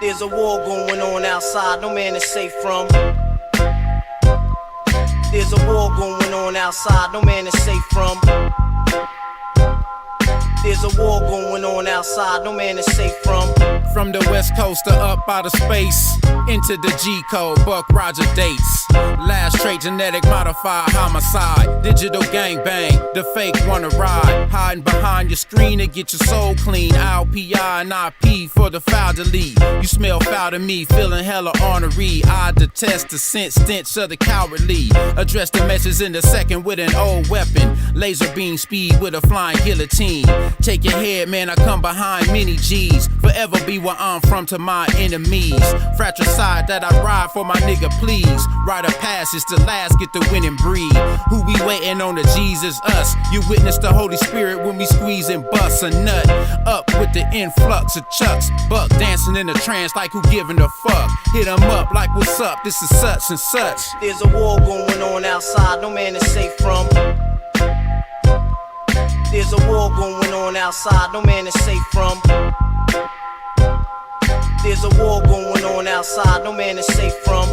There's a war going on outside, no man is safe from. There's a war going on outside, no man is safe from. There's a war going on outside, no man is safe from. From the west coast to up out of space, into the G code, Buck Roger dates. Last trait, genetic modified homicide. Digital gangbang, the fake wanna ride. Hiding behind your screen to get your soul clean. IPI and IP for the foul delete. You smell foul to me, feeling hella ornery. I detest the scent stench of the cowardly. Address the message in the second with an old weapon. Laser beam speed with a flying guillotine. Take your head, man, I come behind many G's. Forever be where I'm from to my enemies. Fratricide that I ride for my nigga, please. Ride a pass, it's the last, get the winning breed. Who we waiting on, the Jesus, us. You witness the Holy Spirit when we squeeze and bust a nut. Up with the influx of chucks. Buck dancing in a trance like who giving a fuck. Hit 'em up like what's up, this is such and such. There's a war going on outside, no man is safe from. There's a war going on outside, no man is safe from. There's a war going on outside, no man is safe from.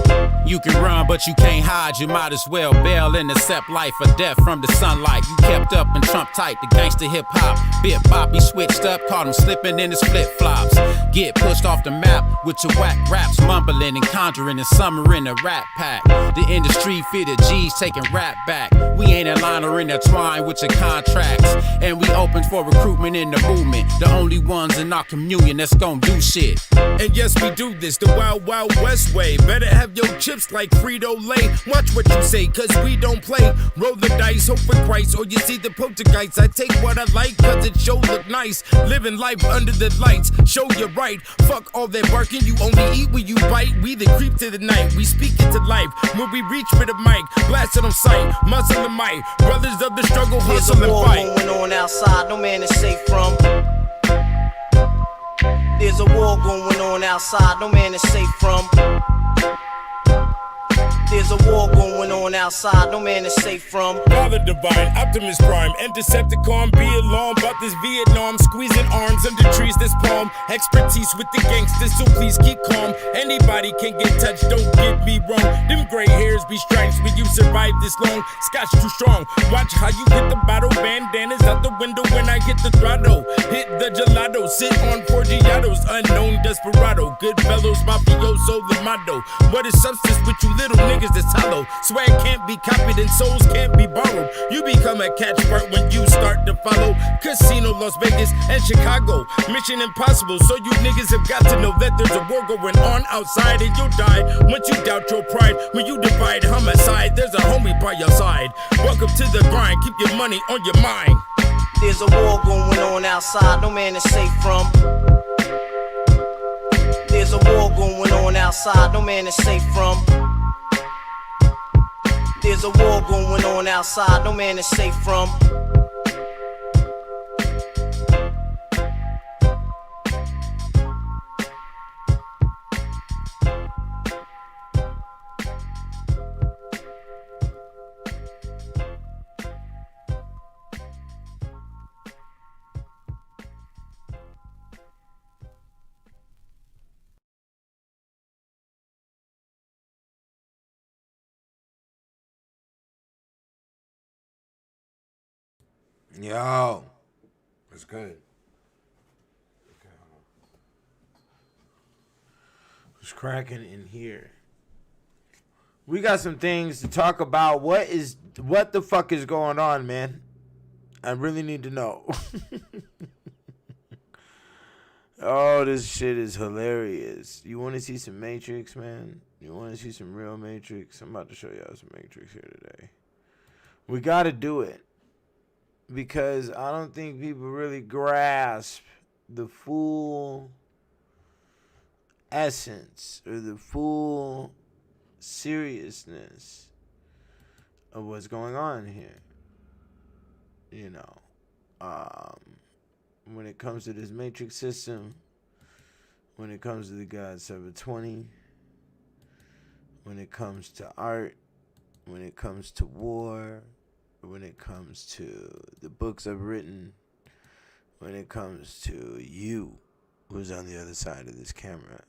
You can run, but you can't hide. You might as well bail and accept life or death from the sunlight. You kept up and Trump tight, the gangster hip hop. Bit Bobby switched up, caught him slipping in his flip flops. Get pushed off the map with your whack raps, mumbling and conjuring and summering a rap pack. The industry fitted G's taking rap back. We ain't in line or intertwined with your contracts. And we open for recruitment in the movement. The only ones in our communion that's gon' do shit. And yes, we do this the Wild Wild West way. Better have your chips like Frito-Lay. Watch what you say, cause we don't play. Roll the dice, hope for Christ, or you see the poltergeist. I take what I like, cause it sure look nice. Living life under the lights, show you right. Fuck all that barking, you only eat when you bite. We the creep to the night, we speak into life. When we reach for the mic, blast it on sight. Muscle and might, brothers of the struggle, hustle and fight. There's a war going on outside, no man is safe from. There's a war going on outside, no man is safe from. There's a war going on outside, no man is safe from. Father Divine, Optimus Prime, and Decepticon, be alarmed about this Vietnam. Squeezing arms under trees this palm. Expertise with the gangsters, so please keep calm. Anybody can get touched, don't get me wrong. Them gray hairs be stripes when you survive this long. Scotch too strong, watch how you hit the bottle. Bandanas out the window when I hit the throttle. Hit the gelato, sit on Forgiatos. Unknown desperado, good fellows, mafioso, the motto. What is substance with you little niggas that's hollow? Swag can't be copied and souls can't be borrowed. You become a catch part when you start to follow. Casino, Las Vegas, and Chicago. Mission impossible, so you niggas have got to know that there's a war going on outside and you'll die once you doubt your pride. When you divide homicide, there's a homie by your side. Welcome to the grind, keep your money on your mind. There's a war going on outside, no man is safe from. There's a war going on outside, no man is safe from. There's a war going on outside, no man is safe from. Yo, it's good. Okay, what's cracking in here? We got some things to talk about. What the fuck is going on, man? I really need to know. Oh, this shit is hilarious. You want to see some Matrix, man? You want to see some real Matrix? I'm about to show y'all some Matrix here today. We got to do it. Because I don't think people really grasp the full essence or the full seriousness of what's going on here. You know, when it comes to this matrix system, when it comes to the God 720, when it comes to art, when it comes to war, when it comes to the books I've written, when it comes to you, who's on the other side of this camera,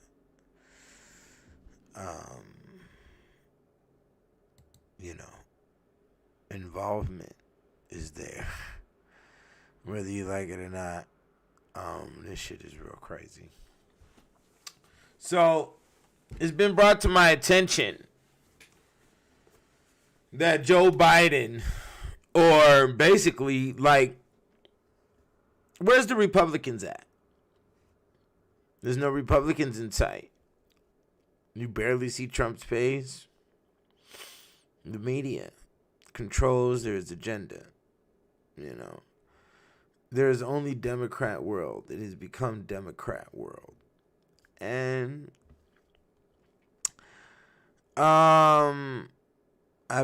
you know, involvement is there. Whether you like it or not, this shit is real crazy. So, it's been brought to my attention that Joe Biden, or basically, like, where's the Republicans at? There's no Republicans in sight. You barely see Trump's face. The media controls their agenda. You know, there's only Democrat world. It has become Democrat world. And I've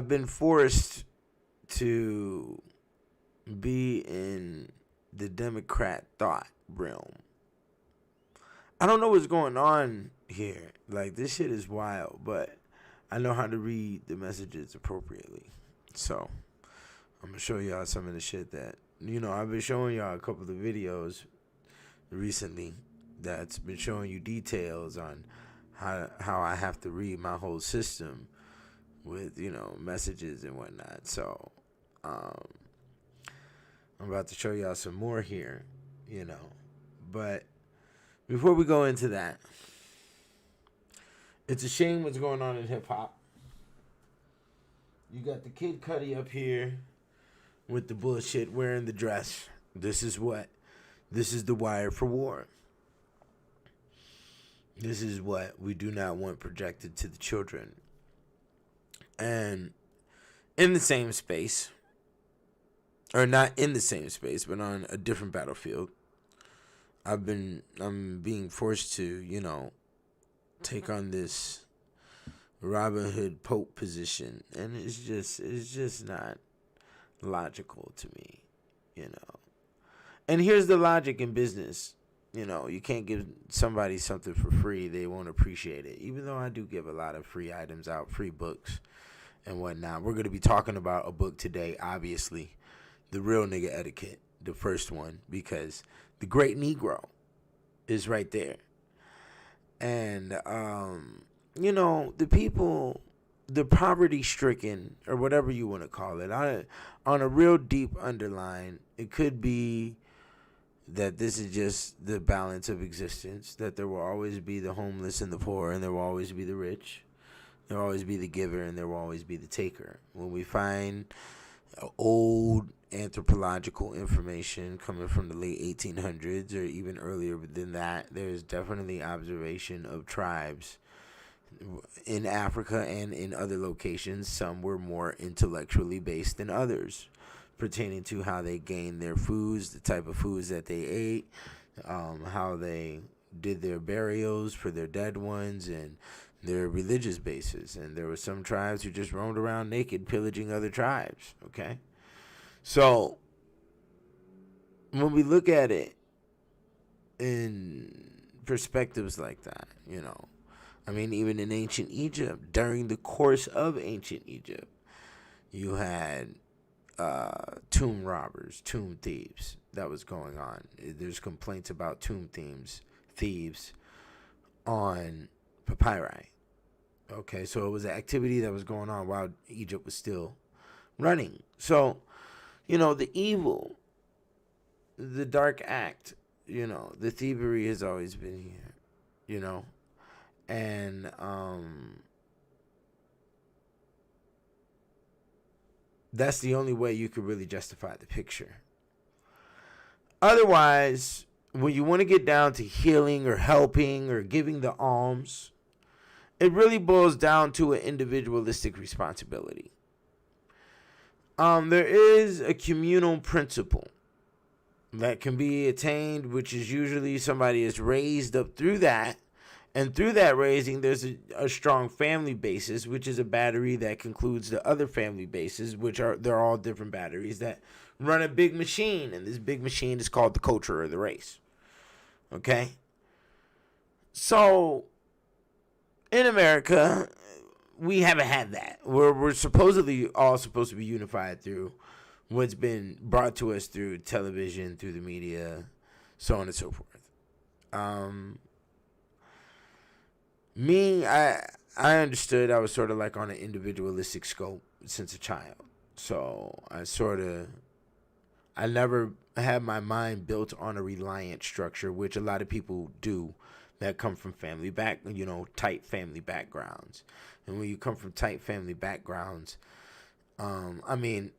been forced to be in the Democrat thought realm. I don't know what's going on here. Like, this shit is wild, but I know how to read the messages appropriately. So, I'm going to show y'all some of the shit that, you know, I've been showing y'all a couple of videos recently that's been showing you details on how I have to read my whole system with, you know, messages and whatnot. So, I'm about to show y'all some more here, you know. But before we go into that, it's a shame what's going on in hip-hop. You got the Kid Cudi up here with the bullshit, wearing the dress. This is the wire for war. This is what we do not want projected to the children. And in the same space, or not in the same space, but on a different battlefield, I'm being forced to, you know, take on this Robin Hood Pope position, and it's just not logical to me, you know. And here's the logic in business. You know, you can't give somebody something for free. They won't appreciate it. Even though I do give a lot of free items out, free books and whatnot. We're going to be talking about a book today, obviously. The Real Nigga Etiquette, the first one, because the Great Negro is right there. And, you know, the people, the poverty-stricken, or whatever you want to call it, on a real deep underline, it could be that this is just the balance of existence, that there will always be the homeless and the poor, and there will always be the rich. There will always be the giver, and there will always be the taker. When we find old anthropological information coming from the late 1800s or even earlier than that, there's definitely observation of tribes in Africa and in other locations. Some were more intellectually based than others, pertaining to how they gained their foods, the type of foods that they ate, how they did their burials for their dead ones, and their religious bases. And there were some tribes who just roamed around naked, pillaging other tribes, okay? So, when we look at it in perspectives like that, you know, I mean, even in ancient Egypt, during the course of ancient Egypt, you had tomb robbers, tomb thieves that was going on. There's complaints about tomb thieves on papyri. Okay, so it was an activity that was going on while Egypt was still running. So, you know, the evil, the dark act, you know, the thievery has always been here, you know, and that's the only way you could really justify the picture. Otherwise, when you want to get down to healing or helping or giving the alms, it really boils down to an individualistic responsibility. There is a communal principle that can be attained, which is usually somebody is raised up through that. And through that raising, there's a strong family basis, which is a battery that concludes the other family bases, they're all different batteries that run a big machine. And this big machine is called the culture or the race. Okay? So, in America, we haven't had that. We're supposedly all supposed to be unified through what's been brought to us through television, through the media, so on and so forth. I understood I was sort of like on an individualistic scope since a child. So I never had my mind built on a reliant structure, which a lot of people do that come from tight family backgrounds. And when you come from tight family backgrounds, I mean,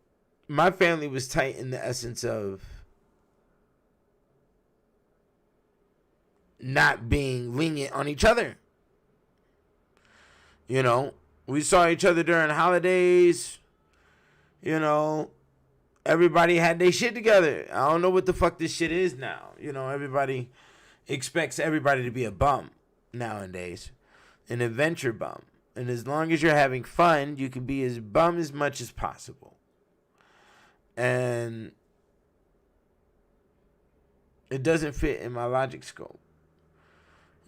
my family was tight in the essence of not being lenient on each other. You know, we saw each other during holidays. You know, everybody had their shit together. I don't know what the fuck this shit is now. You know, everybody expects everybody to be a bum nowadays, an adventure bum. And as long as you're having fun, you can be as bum as much as possible. And it doesn't fit in my logic scope.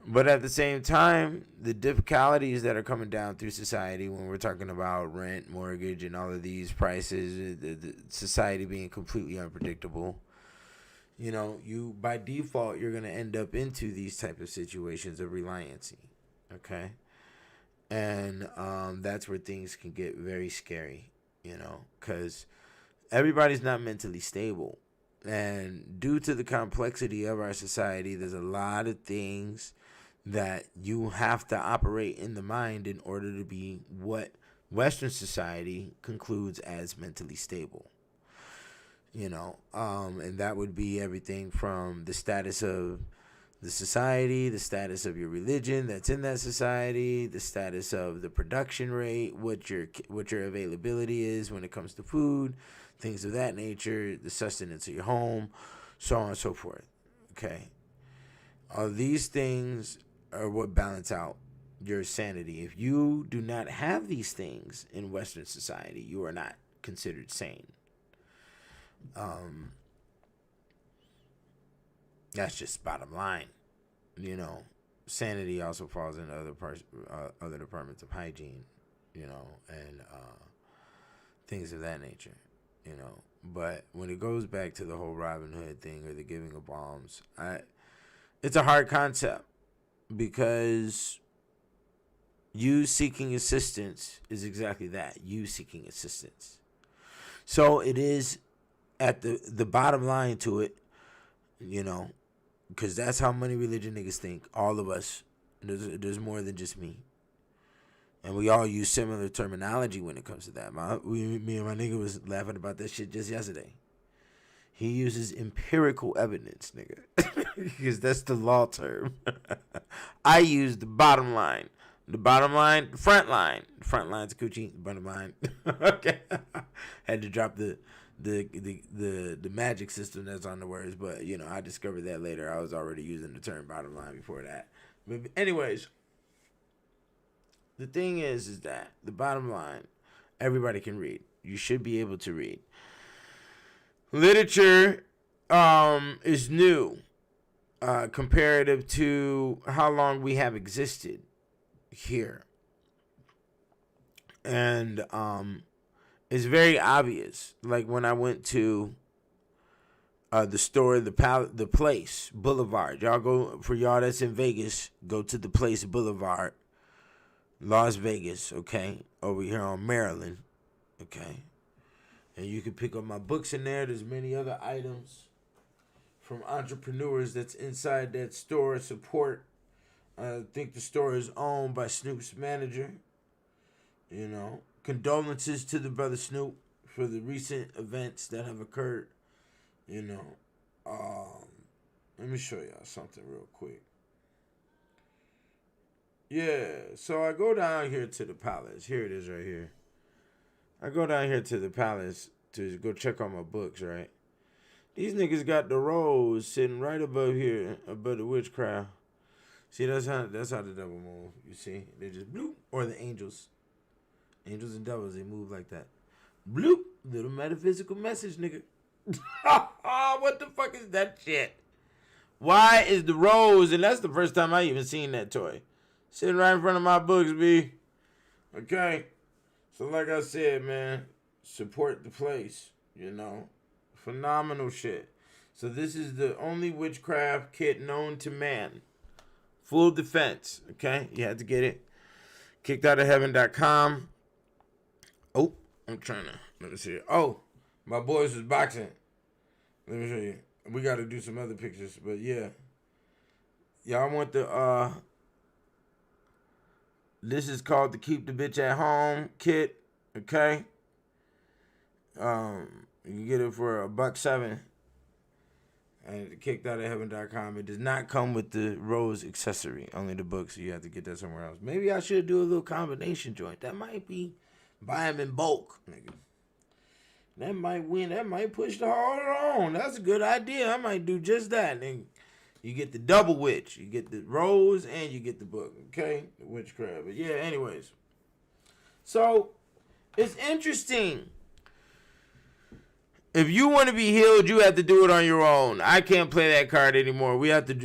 But at the same time, the difficulties that are coming down through society when we're talking about rent, mortgage, and all of these prices, the society being completely unpredictable, you know, by default, you're going to end up into these type of situations of reliancy, okay? And that's where things can get very scary, you know, because everybody's not mentally stable. And due to the complexity of our society, there's a lot of things that you have to operate in the mind in order to be what Western society concludes as mentally stable. You know, and that would be everything from the status of the society, the status of your religion that's in that society, the status of the production rate, what your availability is when it comes to food, things of that nature, the sustenance of your home, so on and so forth. Okay, all these things are what balance out your sanity. If you do not have these things in Western society, you are not considered sane. That's just bottom line. You know, sanity also falls into other departments of hygiene, you know, and things of that nature, you know. But when it goes back to the whole Robin Hood thing or the giving of alms, it's a hard concept because you seeking assistance is exactly that, you seeking assistance. So it is at the bottom line to it, you know, because that's how many religion niggas think. All of us. There's more than just me. And we all use similar terminology when it comes to that. Me and my nigga was laughing about that shit just yesterday. He uses empirical evidence, nigga. Because that's the law term. I use the bottom line. The bottom line, the front line. The front line's coochie, the bottom line. Okay. Had to drop the magic system that's on the words, but you know, I discovered that later. I was already using the term bottom line before that. But anyways, the thing is that the bottom line, everybody can read. You should be able to read. Literature is new comparative to how long we have existed here. And it's very obvious. Like when I went to the store, the Place Boulevard. Y'all go, for y'all that's in Vegas, go to the Place Boulevard, Las Vegas, okay? Over here on Maryland, okay? And you can pick up my books in there. There's many other items from entrepreneurs that's inside that store. Support. I think the store is owned by Snoop's manager. You know, condolences to the brother Snoop for the recent events that have occurred. You know, let me show y'all something real quick. Yeah, so I go down here to the Palace. Here it is right here. I go down here to the Palace to go check on my books, right? These niggas got the rose sitting right above here, above the witchcraft. See, that's how the devil move. You see, they just bloop, or the angels. Angels and devils, they move like that. Bloop, little metaphysical message, nigga. What the fuck is that shit? Why is the rose, and that's the first time I even seen that toy, sitting right in front of my books, B. Okay. So like I said, man, support the place, you know. Phenomenal shit. So this is the only witchcraft kit known to man. Full defense, okay? You had to get it. Kickedoutofheaven.com. Oh, I'm trying to, let me see. Oh, my boys was boxing. Let me show you. We got to do some other pictures, but yeah. Y'all want the, this is called the Keep the Bitch at Home kit, okay? You can get it for $1.07 at kickedoutofheaven.com. It does not come with the rose accessory, only the book, so you have to get that somewhere else. Maybe I should do a little combination joint. That might be buy them in bulk, nigga. That might win. That might push the harder on. That's a good idea. I might do just that, nigga. You get the double witch. You get the rose and you get the book, okay? The witchcraft. But yeah, anyways. So, it's interesting. If you want to be healed, you have to do it on your own. I can't play that card anymore. We have to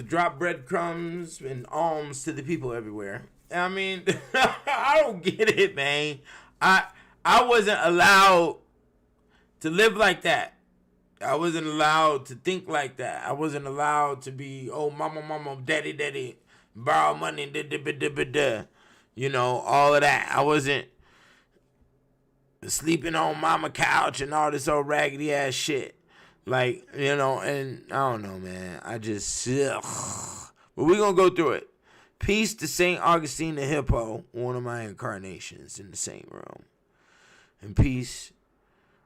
drop breadcrumbs and alms to the people everywhere. I mean, I don't get it, man. I wasn't allowed to live like that. I wasn't allowed to think like that. I wasn't allowed to be, oh, mama, daddy, borrow money, you know, all of that. I wasn't sleeping on mama couch and all this old raggedy ass shit. Like, you know, and I don't know, man. I just, ugh. But we're going to go through it. Peace to St. Augustine the Hippo, one of my incarnations in the same room. And peace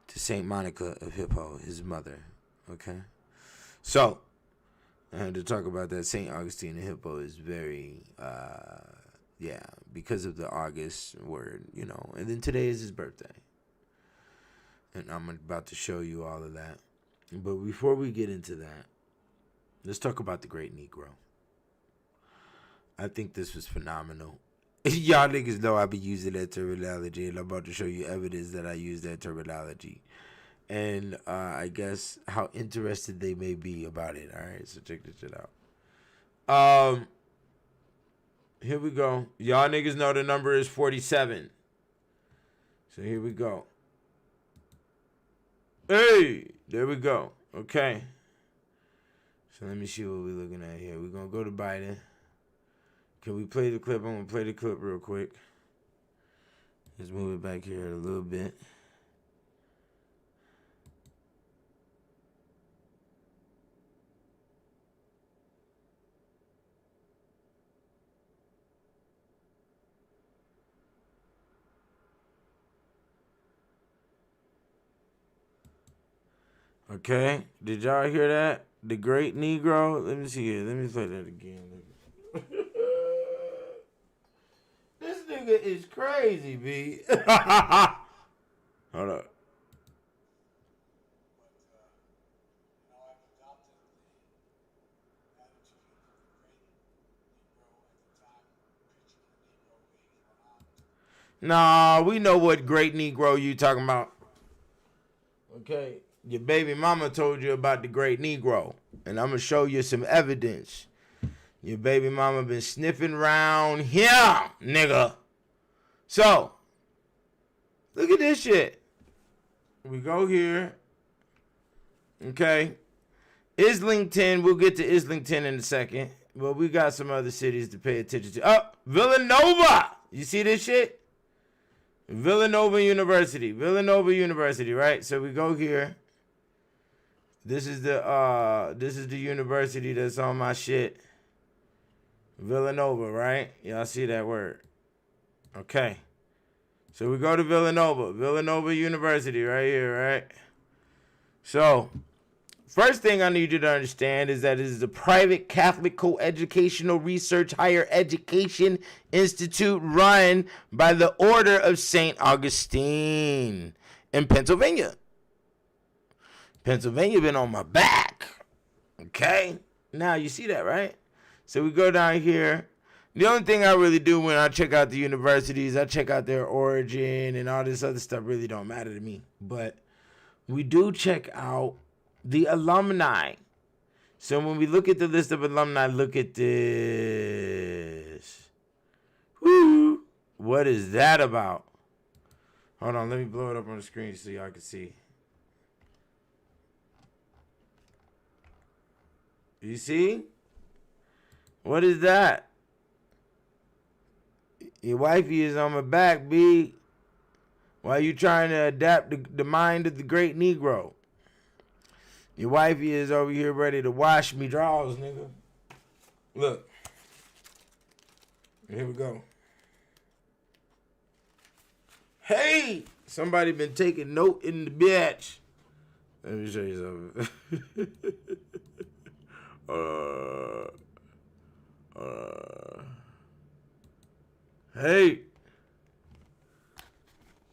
to St. Monica of Hippo, his mother. Okay? So, I had to talk about that. St. Augustine the Hippo is very, because of the August word, you know. And then today is his birthday. And I'm about to show you all of that. But before we get into that, let's talk about the Great Negro. I think this was phenomenal. Y'all niggas know I be using that terminology, and I'm about to show you evidence that I use that terminology. And I guess how interested they may be about it. All right, so check this shit out. Here we go. Y'all niggas know the number is 47. So here we go. Hey, there we go. Okay. So let me see what we're looking at here. We're going to go to Biden. Can we play the clip? I'm going to play the clip real quick. Let's move it back here a little bit. Okay, did y'all hear that? The Great Negro. Let me see here. Let me play that again. This nigga is crazy, B. Hold up. Nah, we know what Great Negro you talking about. Okay. Your baby mama told you about the Great Negro, and I'm going to show you some evidence. Your baby mama been sniffing around here, nigga. So, look at this shit. We go here. Okay. Islington, we'll get to Islington in a second, but we got some other cities to pay attention to. Oh, Villanova. You see this shit? Villanova University, right? So we go here. This is the university that's on my shit. Villanova, right? Y'all see that word? Okay. So we go to Villanova University right here, right? So, first thing I need you to understand is that it is a private Catholic coeducational research higher education institute run by the Order of St. Augustine in Pennsylvania. Pennsylvania been on my back. Okay? Now you see that, right? So we go down here. The only thing I really do when I check out the universities, I check out their origin, and all this other stuff really don't matter to me. But we do check out the alumni. So when we look at the list of alumni, look at this. Woo! What is that about? Hold on, let me blow it up on the screen so y'all can see. You see? What is that? Your wifey is on my back, B. Why you trying to adapt the mind of the great Negro? Your wifey is over here ready to wash me drawers, nigga. Look. Here we go. Hey! Somebody been taking note in the bitch. Let me show you something. Hey!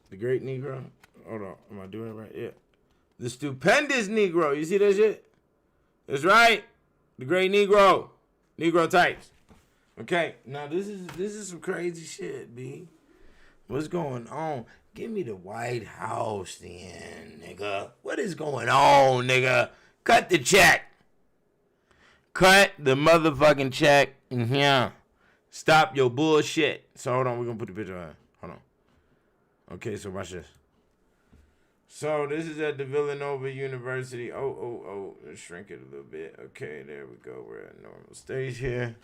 The great Negro. Hold on. Am I doing it right? Yeah. The stupendous Negro. You see that shit? That's right. The great Negro. Negro types. Okay. Now this is some crazy shit, B. What's going on? Give me the White House then, nigga. What is going on, nigga? Cut the check. Cut the motherfucking check. Yeah. Stop your bullshit. So hold on. We're going to put the picture on. Hold on. Okay, so watch this. So this is at the Villanova University. Let's shrink it a little bit. Okay, there we go. We're at normal stage here.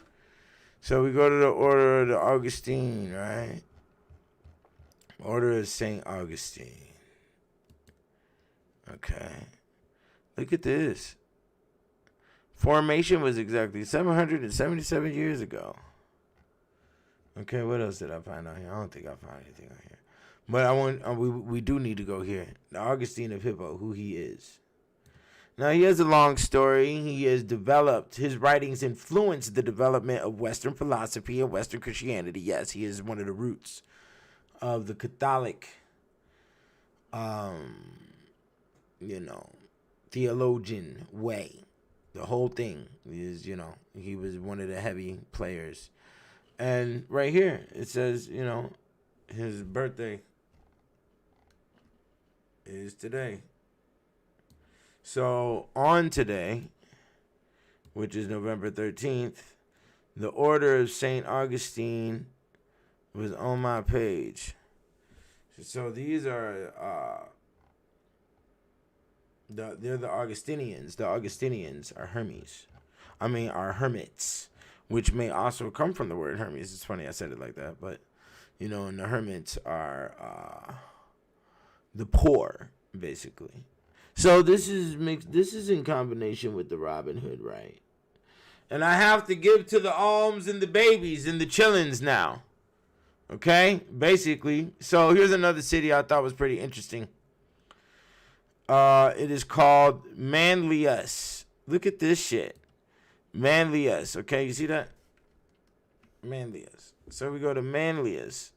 So we go to the Order of the Augustine, right? Order of St. Augustine. Okay. Look at this. Formation was exactly 777 years ago. Okay, what else did I find out here? I don't think I found anything on here. But we do need to go here. The Augustine of Hippo, who he is. Now, he has a long story. He has developed, his writings influenced the development of Western philosophy and Western Christianity. Yes, he is one of the roots of the Catholic, theologian way. The whole thing is, he was one of the heavy players. And right here, it says, his birthday is today. So on today, which is November 13th, the Order of St. Augustine was on my page. So these are they're the Augustinians. The Augustinians are are hermits, which may also come from the word Hermes. It's funny I said it like that, but and the hermits are the poor, basically. So this is mixed. This is in combination with the Robin Hood, right? And I have to give to the alms and the babies and the chillins now. Okay, basically. So here's another city I thought was pretty interesting. It is called Manlius. Look at this shit. Manlius. Okay, you see that? Manlius. So we go to Manlius.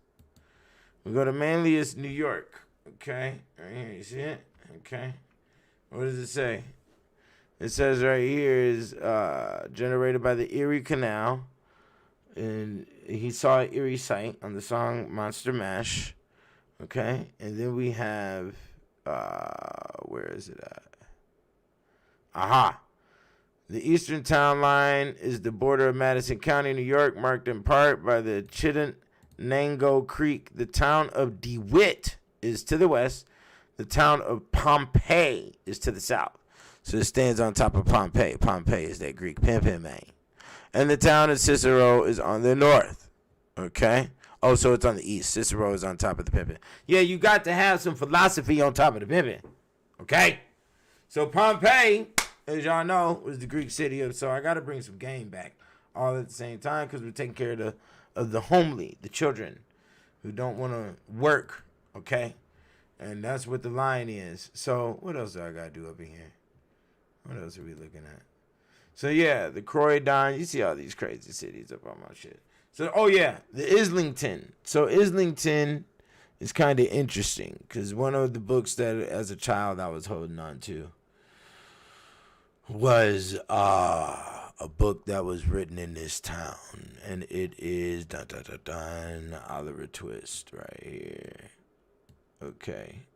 We go to Manlius, New York. Okay, right here. You see it? Okay. What does it say? It says right here is generated by the Erie Canal. And he saw an eerie sight on the song Monster Mash. Okay. And then we have, where is it at? Aha. The eastern town line is the border of Madison County, New York, marked in part by the Chittenango Creek. The town of DeWitt is to the west. The town of Pompeii is to the south. So it stands on top of Pompeii. Pompeii is that Greek pimpin' man. And the town of Cicero is on the north. Okay? Oh, so it's on the east. Cicero is on top of the pimpin'. Yeah, you got to have some philosophy on top of the pimpin'. Okay? So Pompeii, as y'all know, was the Greek city of. So I got to bring some game back all at the same time because we're taking care of the homely, the children who don't want to work. Okay? And that's what the line is. So what else do I got to do up in here? What else are we looking at? So, yeah, the Croydon. You see all these crazy cities up on my shit. So, oh, yeah, the Islington. So, Islington is kind of interesting because one of the books that as a child I was holding on to was a book that was written in this town. And it is Oliver Twist right here. Okay.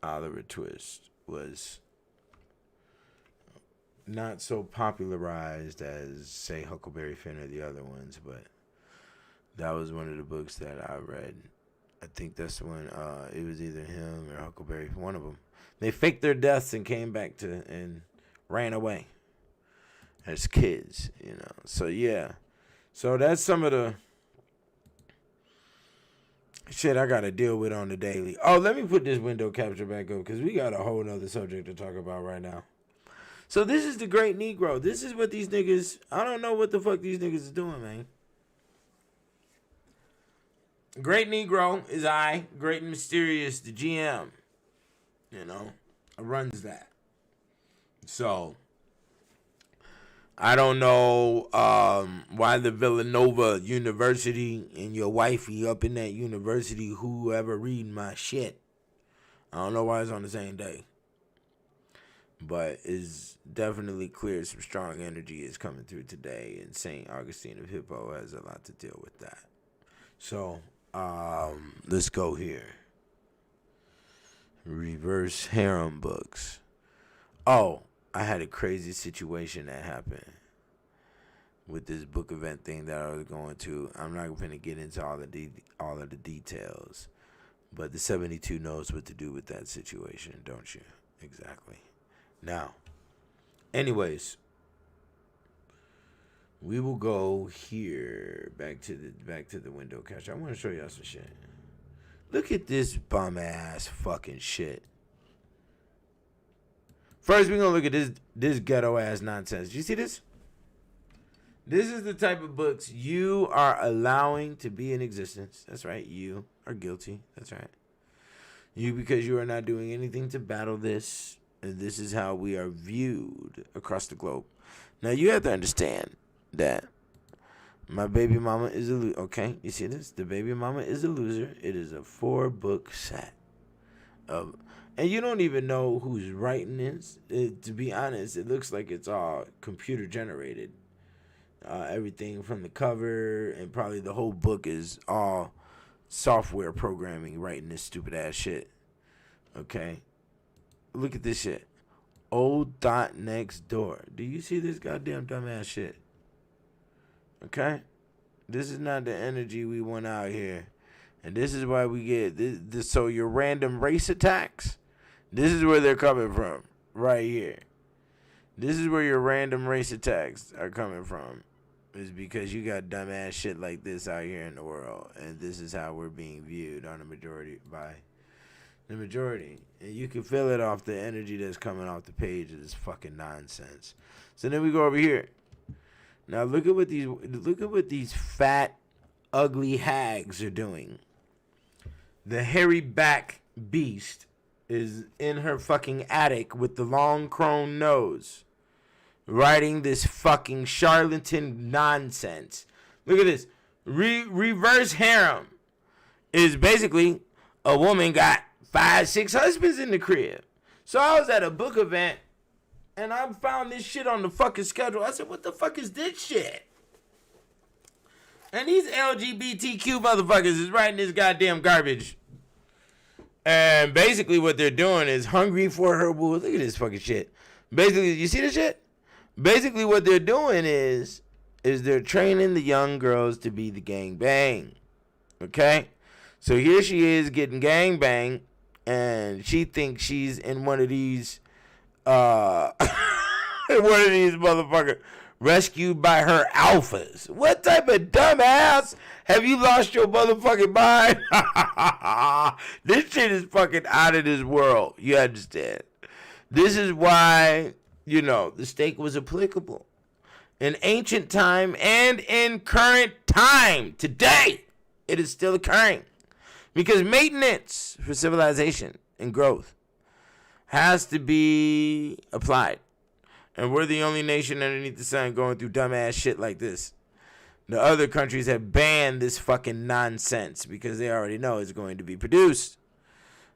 Oliver Twist was not so popularized as, say, Huckleberry Finn or the other ones, but that was one of the books that I read. I think that's when it was either him or Huckleberry, one of them. They faked their deaths and came back and ran away as kids, So, yeah. So that's some of the shit I gotta deal with on the daily. Oh, let me put this window capture back up because we got a whole nother subject to talk about right now. So this is the Great Negro. This is what these niggas, I don't know what the fuck these niggas is doing, man. Great Negro is Great and Mysterious, the GM. You know, runs that. So, I don't know why the Villanova University and your wifey up in that university, whoever reading my shit. I don't know why it's on the same day. But it's definitely clear some strong energy is coming through today. And St. Augustine of Hippo has a lot to deal with that. So, let's go here. Reverse harem books. Oh, I had a crazy situation that happened with this book event thing that I was going to. I'm not going to get into all of the details, but the 72 knows what to do with that situation, don't you? Exactly. Now, anyways, we will go here back to the window catch. I want to show y'all some shit. Look at this bum ass fucking shit. First, we're gonna look at this ghetto ass nonsense. You see this? This is the type of books you are allowing to be in existence. That's right. You are guilty. That's right. You, because you are not doing anything to battle this. And this is how we are viewed across the globe. Now, you have to understand that my baby mama is a loser. Okay, you see this? The baby mama is a loser. It is a 4-book set. And you don't even know who's writing this. To be honest, it looks like it's all computer generated. Everything from the cover and probably the whole book is all software programming writing this stupid ass shit. Okay. Look at this shit. Old Dot Next Door. Do you see this goddamn dumbass shit? Okay? This is not the energy we want out here. And this is why we get this. So your random race attacks, this is where they're coming from. Right here. This is where your random race attacks are coming from. Is because you got dumbass shit like this out here in the world. And this is how we're being viewed on the majority by the majority. And you can feel it off the energy that's coming off the page of this fucking nonsense. So then we go over here. Now look at what these fat, ugly hags are doing. The hairy back beast is in her fucking attic with the long crone nose, writing this fucking charlatan nonsense. Look at this. Reverse harem is basically a woman got 5-6 husbands in the crib. So I was at a book event and I found this shit on the fucking schedule. I said, what the fuck is this shit? And these LGBTQ motherfuckers is writing this goddamn garbage. And basically what they're doing is hungry for her boo. Look at this fucking shit. Basically, you see this shit? Basically what they're doing is they're training the young girls to be the gangbang. Okay? So here she is getting gangbang, and she thinks she's in one of these motherfuckers rescued by her alphas. What type of dumbass have you lost your motherfucking mind? This shit is fucking out of this world. You understand? This is why, the stake was applicable in ancient time and in current time. Today, it is still occurring. Because maintenance for civilization and growth has to be applied. And we're the only nation underneath the sun going through dumbass shit like this. The other countries have banned this fucking nonsense because they already know it's going to be produced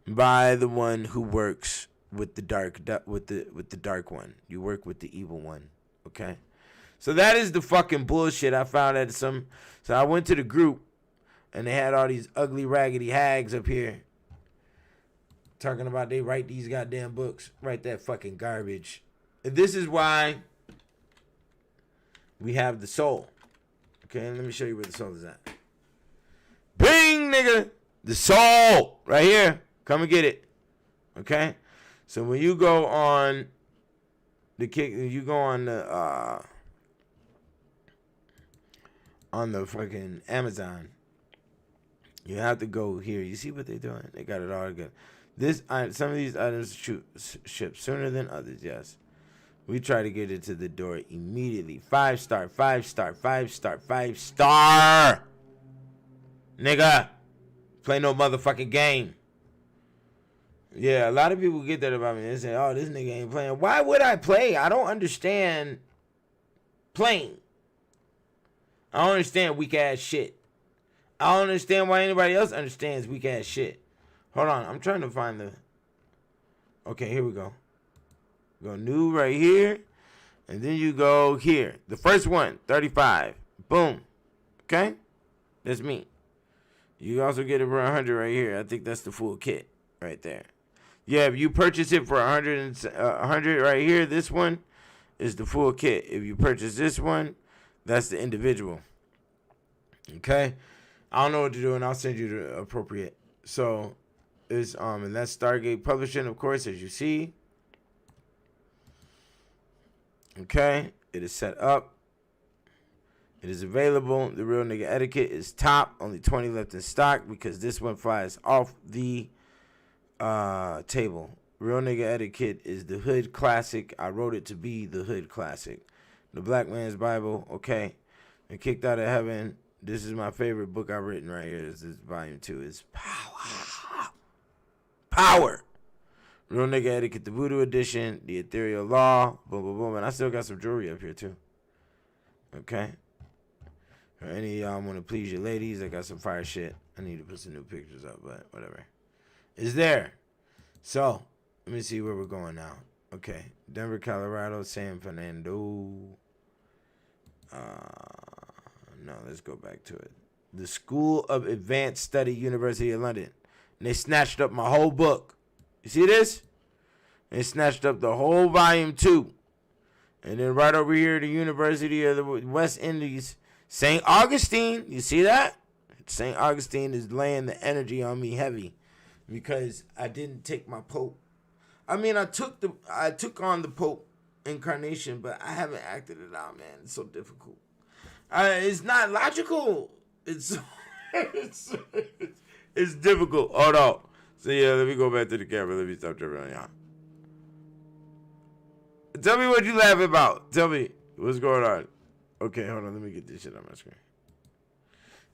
by the one who works with the dark one. You work with the evil one, okay? So that is the fucking bullshit I found at So I went to the group and they had all these ugly raggedy hags up here talking about they write these goddamn books, write that fucking garbage. And this is why we have the soul. Okay, let me show you where the soul is at. Bing, nigga! The soul! Right here. Come and get it. Okay? So when you go on the fucking Amazon, You have to go here. You see what they're doing? They got it all good. Some of these items ship sooner than others. Yes, we try to get it to the door immediately. 5-star, 5-star, 5-star, 5-star. Nigga, play no motherfucking game. Yeah, a lot of people get that about me. They say, "Oh, this nigga ain't playing." Why would I play? I don't understand playing. I don't understand weak ass shit. I don't understand why anybody else understands weak ass shit. Hold on, I'm trying to find the. Okay, here we go. Go new right here, and then you go here. The first one, 35. Boom. Okay, that's me. You also get it for 100 right here. I think that's the full kit right there. Yeah, if you purchase it for 100 right here, this one is the full kit. If you purchase this one, that's the individual. Okay, I don't know what to do, and I'll send you the appropriate. So it's and that's Stargate Publishing, of course, as you see. Okay, it is set up. It is available. The Real Nigga Etiquette is top. Only 20 left in stock because this one flies off the table. Real Nigga Etiquette is the hood classic. I wrote it to be the hood classic. The Black Man's Bible. Okay, and Kicked Out of Heaven. This is my favorite book I've written right here. This is volume 2. It's power. Power. Real Nigga Etiquette, the VooDoo edition, the Ethereal Law. Boom, boom, boom. And I still got some jewelry up here too. Okay. For any of y'all want to please your ladies, I got some fire shit. I need to put some new pictures up, but whatever. It's there. So, let me see where we're going now. Okay. Denver, Colorado, San Fernando. No, let's go back to it. The School of Advanced Study, University of London. And they snatched up my whole book. You see this? They snatched up the whole volume 2. And then right over here, the University of the West Indies, St. Augustine. You see that? St. Augustine is laying the energy on me heavy because I didn't take my Pope. I mean, I took on the Pope incarnation, but I haven't acted it out, man. It's so difficult. It's not logical. It's difficult. Hold on. So yeah, let me go back to the camera. Let me stop tripping on y'all. Tell me what you laughing about. Tell me what's going on. Okay, hold on. Let me get this shit on my screen.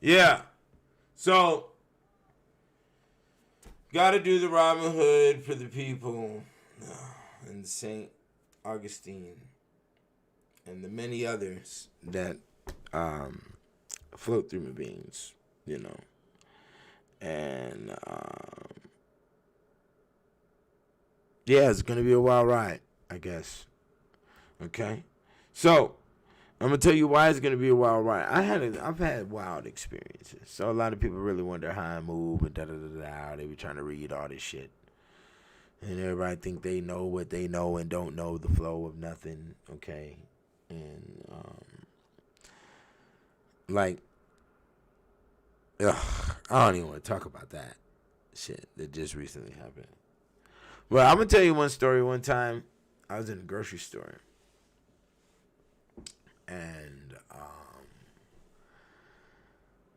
Yeah. So, gotta do the Robin Hood for the people and St. Augustine and the many others that float through my beings, you know. And yeah, it's gonna be a wild ride, I guess. Okay, so I'm gonna tell you why it's gonna be a wild ride. I've had wild experiences. So a lot of people really wonder how I move and da da da da. They be trying to read all this shit, and everybody think they know what they know and don't know the flow of nothing. Okay, and like, I don't even want to talk about that shit that just recently happened. Well, I'm gonna tell you one story. One time, I was in a grocery store, and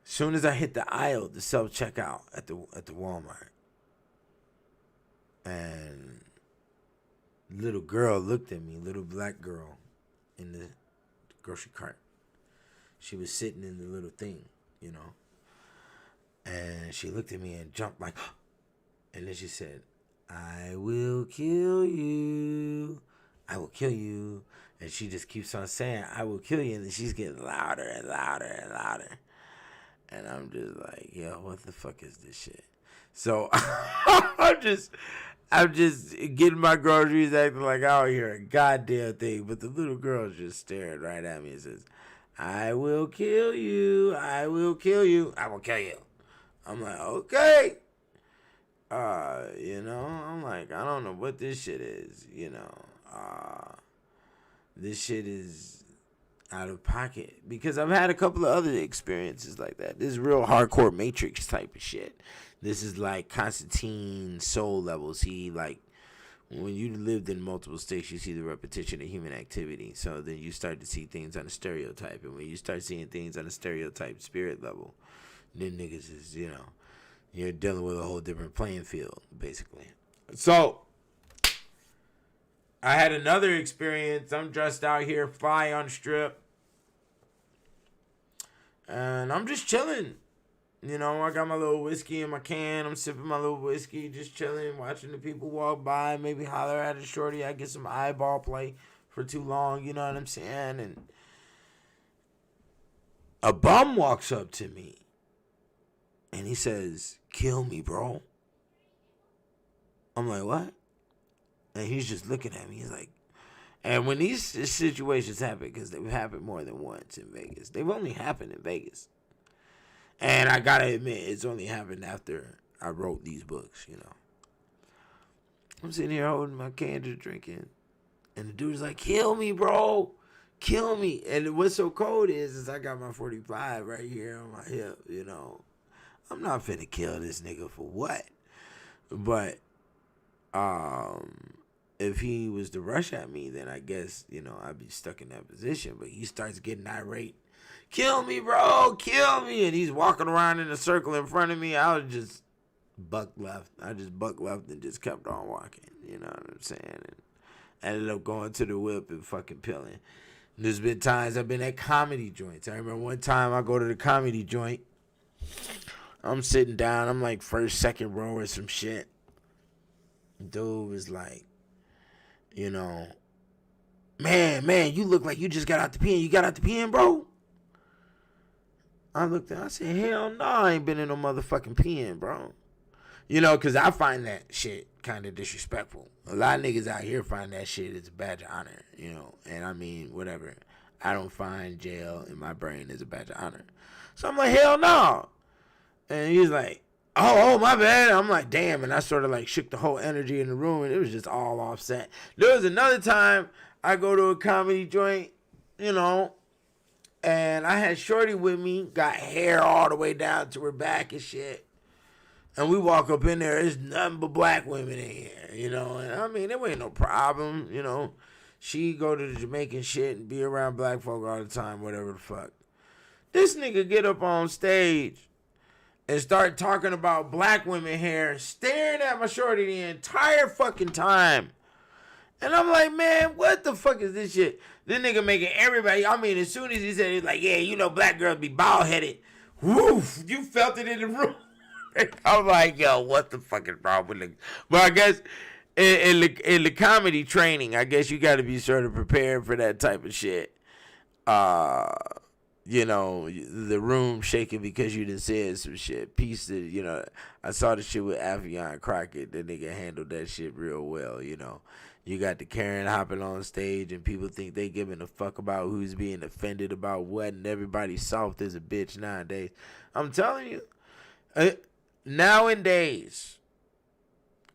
as soon as I hit the aisle, the self checkout at the Walmart, and little girl looked at me, little black girl, in the grocery cart. She was sitting in the little thing, you know, and she looked at me and jumped like, and then she said, "I will kill you. I will kill you." And she just keeps on saying, "I will kill you." And then she's getting louder and louder and louder. And I'm just like, yo, what the fuck is this shit? So I'm just getting my groceries, acting like I don't hear a goddamn thing. But the little girl just stared right at me and says, "I will kill you. I will kill you. I will kill you." I'm like, okay. You know, I'm like, I don't know what this shit is, you know. This shit is out of pocket because I've had a couple of other experiences like that. This is real hardcore Matrix type of shit. This is like Constantine soul level. See, like when you lived in multiple states, you see the repetition of human activity. So then you start to see things on a stereotype. And when you start seeing things on a stereotype spirit level, then niggas is, you know. You're dealing with a whole different playing field, basically. So, I had another experience. I'm dressed out here, fly on the strip. And I'm just chilling. You know, I got my little whiskey in my can. I'm sipping my little whiskey, just chilling, watching the people walk by, maybe holler at a shorty. I get some eyeball play for too long, you know what I'm saying? And a bum walks up to me. And he says, "Kill me, bro." I'm like, "What?" And he's just looking at me. He's like, and when these situations happen, because they've happened more than once in Vegas. They've only happened in Vegas. And I got to admit, it's only happened after I wrote these books, you know. I'm sitting here holding my can, just drinking. And the dude's like, "Kill me, bro. Kill me." And what's so cold is I got my 45 right here on my hip, you know. I'm not finna kill this nigga for what? But if he was to rush at me, then I guess, you know, I'd be stuck in that position. But he starts getting irate. "Kill me, bro. Kill me." And he's walking around in a circle in front of me. I was just buck left. I just buck left and just kept on walking. You know what I'm saying? And ended up going to the whip and fucking peeling. There's been times I've been at comedy joints. I remember one time I go to the comedy joint. I'm sitting down. I'm like first, second row or some shit. Dude was like, you know, man, you look like you just got out the pen. You got out the pen, bro? I looked at him. I said, "Hell no, I ain't been in no motherfucking pen, bro." You know, because I find that shit kind of disrespectful. A lot of niggas out here find that shit as a badge of honor, you know. And I mean, whatever. I don't find jail in my brain as a badge of honor. So I'm like, "Hell no." And he's like, oh, my bad. I'm like, damn. And I sort of like shook the whole energy in the room, and it was just all offset. There was another time I go to a comedy joint, you know, and I had shorty with me, got hair all the way down to her back and shit. And we walk up in there, there's nothing but black women in here, you know. And I mean, there ain't no problem, you know. She go to the Jamaican shit and be around black folk all the time, whatever the fuck. This nigga get up on stage and start talking about black women hair, staring at my shorty the entire fucking time. And I'm like, man, what the fuck is this shit? This nigga making everybody, I mean, as soon as he said it, like, yeah, you know, black girls be bald-headed. Woof, you felt it in the room. I'm like, yo, what the fuck is wrong with it? But I guess in the comedy training, I guess you got to be sort of prepared for that type of shit. You know, the room shaking because you done said some shit. Piece that, you know, I saw the shit with Affion Crockett. The nigga handled that shit real well, you know. You got the Karen hopping on stage and people think they giving a fuck about who's being offended about what, and everybody's soft as a bitch nowadays. I'm telling you, nowadays,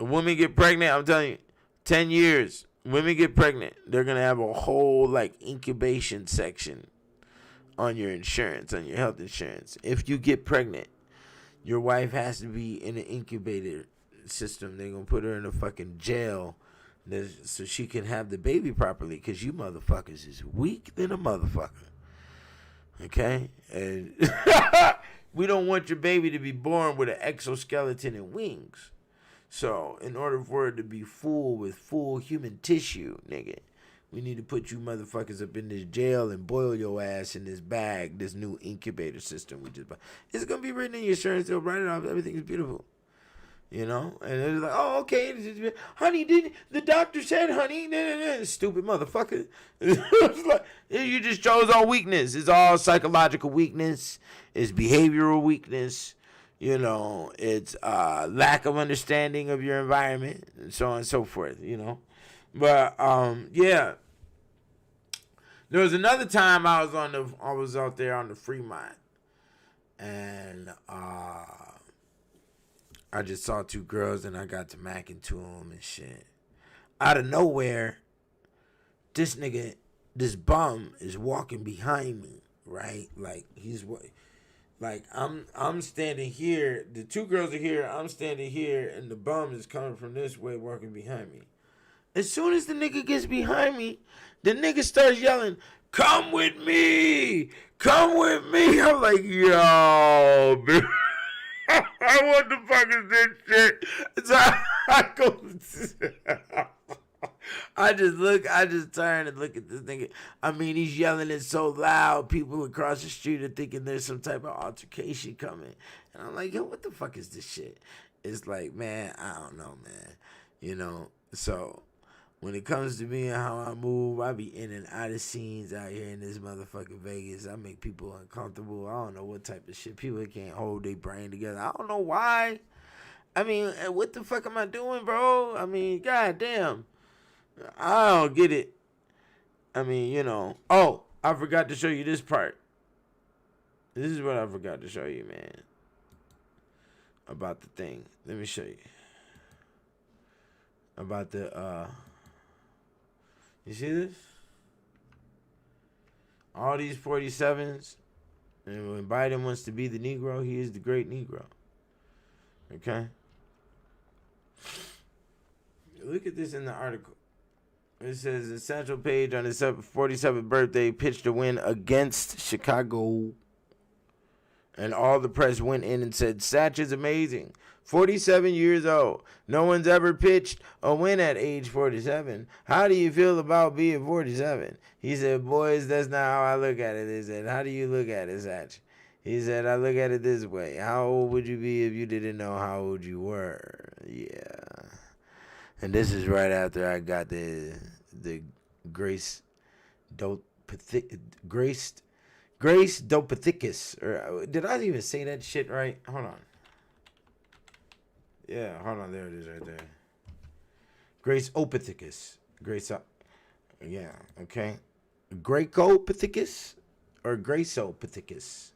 a woman get pregnant, I'm telling you, 10 years, women get pregnant, they're going to have a whole, like, incubation section on your insurance, on your health insurance. If you get pregnant, your wife has to be in an incubator system. They're going to put her in a fucking jail so she can have the baby properly, because you motherfuckers is weak than a motherfucker. Okay? And we don't want your baby to be born with an exoskeleton and wings. So, in order for it to be full with full human tissue, nigga, we need to put you motherfuckers up in this jail and boil your ass in this bag, this new incubator system we just bought. It's going to be written in your insurance. They'll write it off. Everything is beautiful. You know? And it's like, oh, okay. Honey, the doctor said, honey. Stupid motherfucker. It's like, you just chose all weakness. It's all psychological weakness. It's behavioral weakness. You know, it's lack of understanding of your environment and so on and so forth, you know. But yeah, there was another time I was out there on the Fremont, and I just saw two girls and I got to macking to them and shit. Out of nowhere, this bum is walking behind me, right? Like I'm standing here. The two girls are here. I'm standing here, and the bum is coming from this way, walking behind me. As soon as the nigga gets behind me, the nigga starts yelling, "Come with me! Come with me!" I'm like, yo, man. What the fuck is this shit? So I go. I just turn and look at this nigga. I mean, he's yelling it so loud, people across the street are thinking there's some type of altercation coming. And I'm like, yo, what the fuck is this shit? It's like, man, I don't know, man. You know, so when it comes to me and how I move, I be in and out of scenes out here in this motherfucking Vegas. I make people uncomfortable. I don't know what type of shit. People can't hold their brain together. I don't know why. I mean, what the fuck am I doing, bro? I mean, goddamn. I don't get it. I mean, you know. Oh, I forgot to show you this part. This is what I forgot to show you, man. About the thing. Let me show you. About the, you see this? All these 47s. And when Biden wants to be the Negro, he is the great Negro. Okay? Look at this in the article. It says the central page on his 47th birthday pitched a win against Chicago. And all the press went in and said, Satch is amazing. 47 years old. No one's ever pitched a win at age 47. How do you feel about being 47? He said, boys, that's not how I look at it. They said, how do you look at it, Satch? He said, I look at it this way. How old would you be if you didn't know how old you were? Yeah. And this is right after I got the Grace Dopithicus. Or did I even say that shit right? Hold on. Yeah, hold on. There it is right there. Grace Opithicus. Yeah, okay. Gracopithecus or Graceopithecus.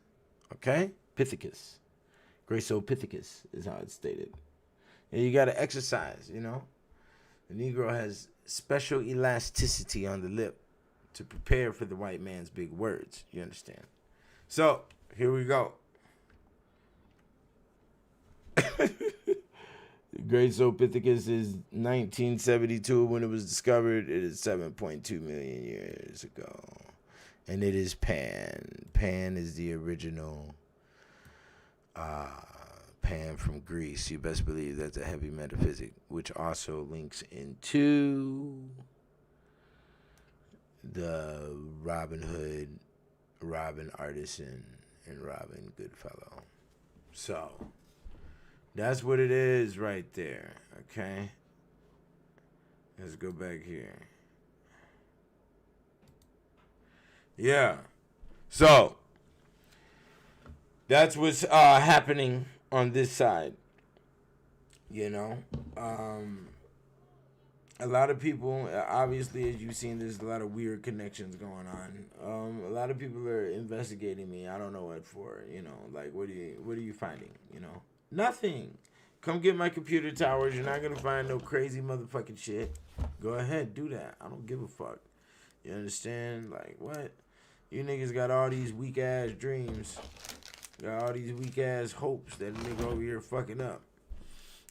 Okay? Pithecus. Graceopithecus is how it's stated. And you got to exercise, you know. The Negro has special elasticity on the lip to prepare for the white man's big words. You understand? So, here we go. Graceopithecus is 1972 when it was discovered. It is 7.2 million years ago. And it is Pan. Pan is the original Pan from Greece. You best believe that's a heavy metaphysic, which also links into the Robin Hood, Robin Artisan, and Robin Goodfellow. So, that's what it is right there, okay? Let's go back here. Yeah. So, that's what's happening on this side, you know? A lot of people, obviously, as you've seen, there's a lot of weird connections going on. A lot of people are investigating me. I don't know what for, you know? Like, what are you finding, you know? Nothing. Come get my computer towers. You're not going to find no crazy motherfucking shit. Go ahead, do that. I don't give a fuck. You understand? Like, what? You niggas got all these weak-ass dreams. Got all these weak-ass hopes that a nigga over here fucking up.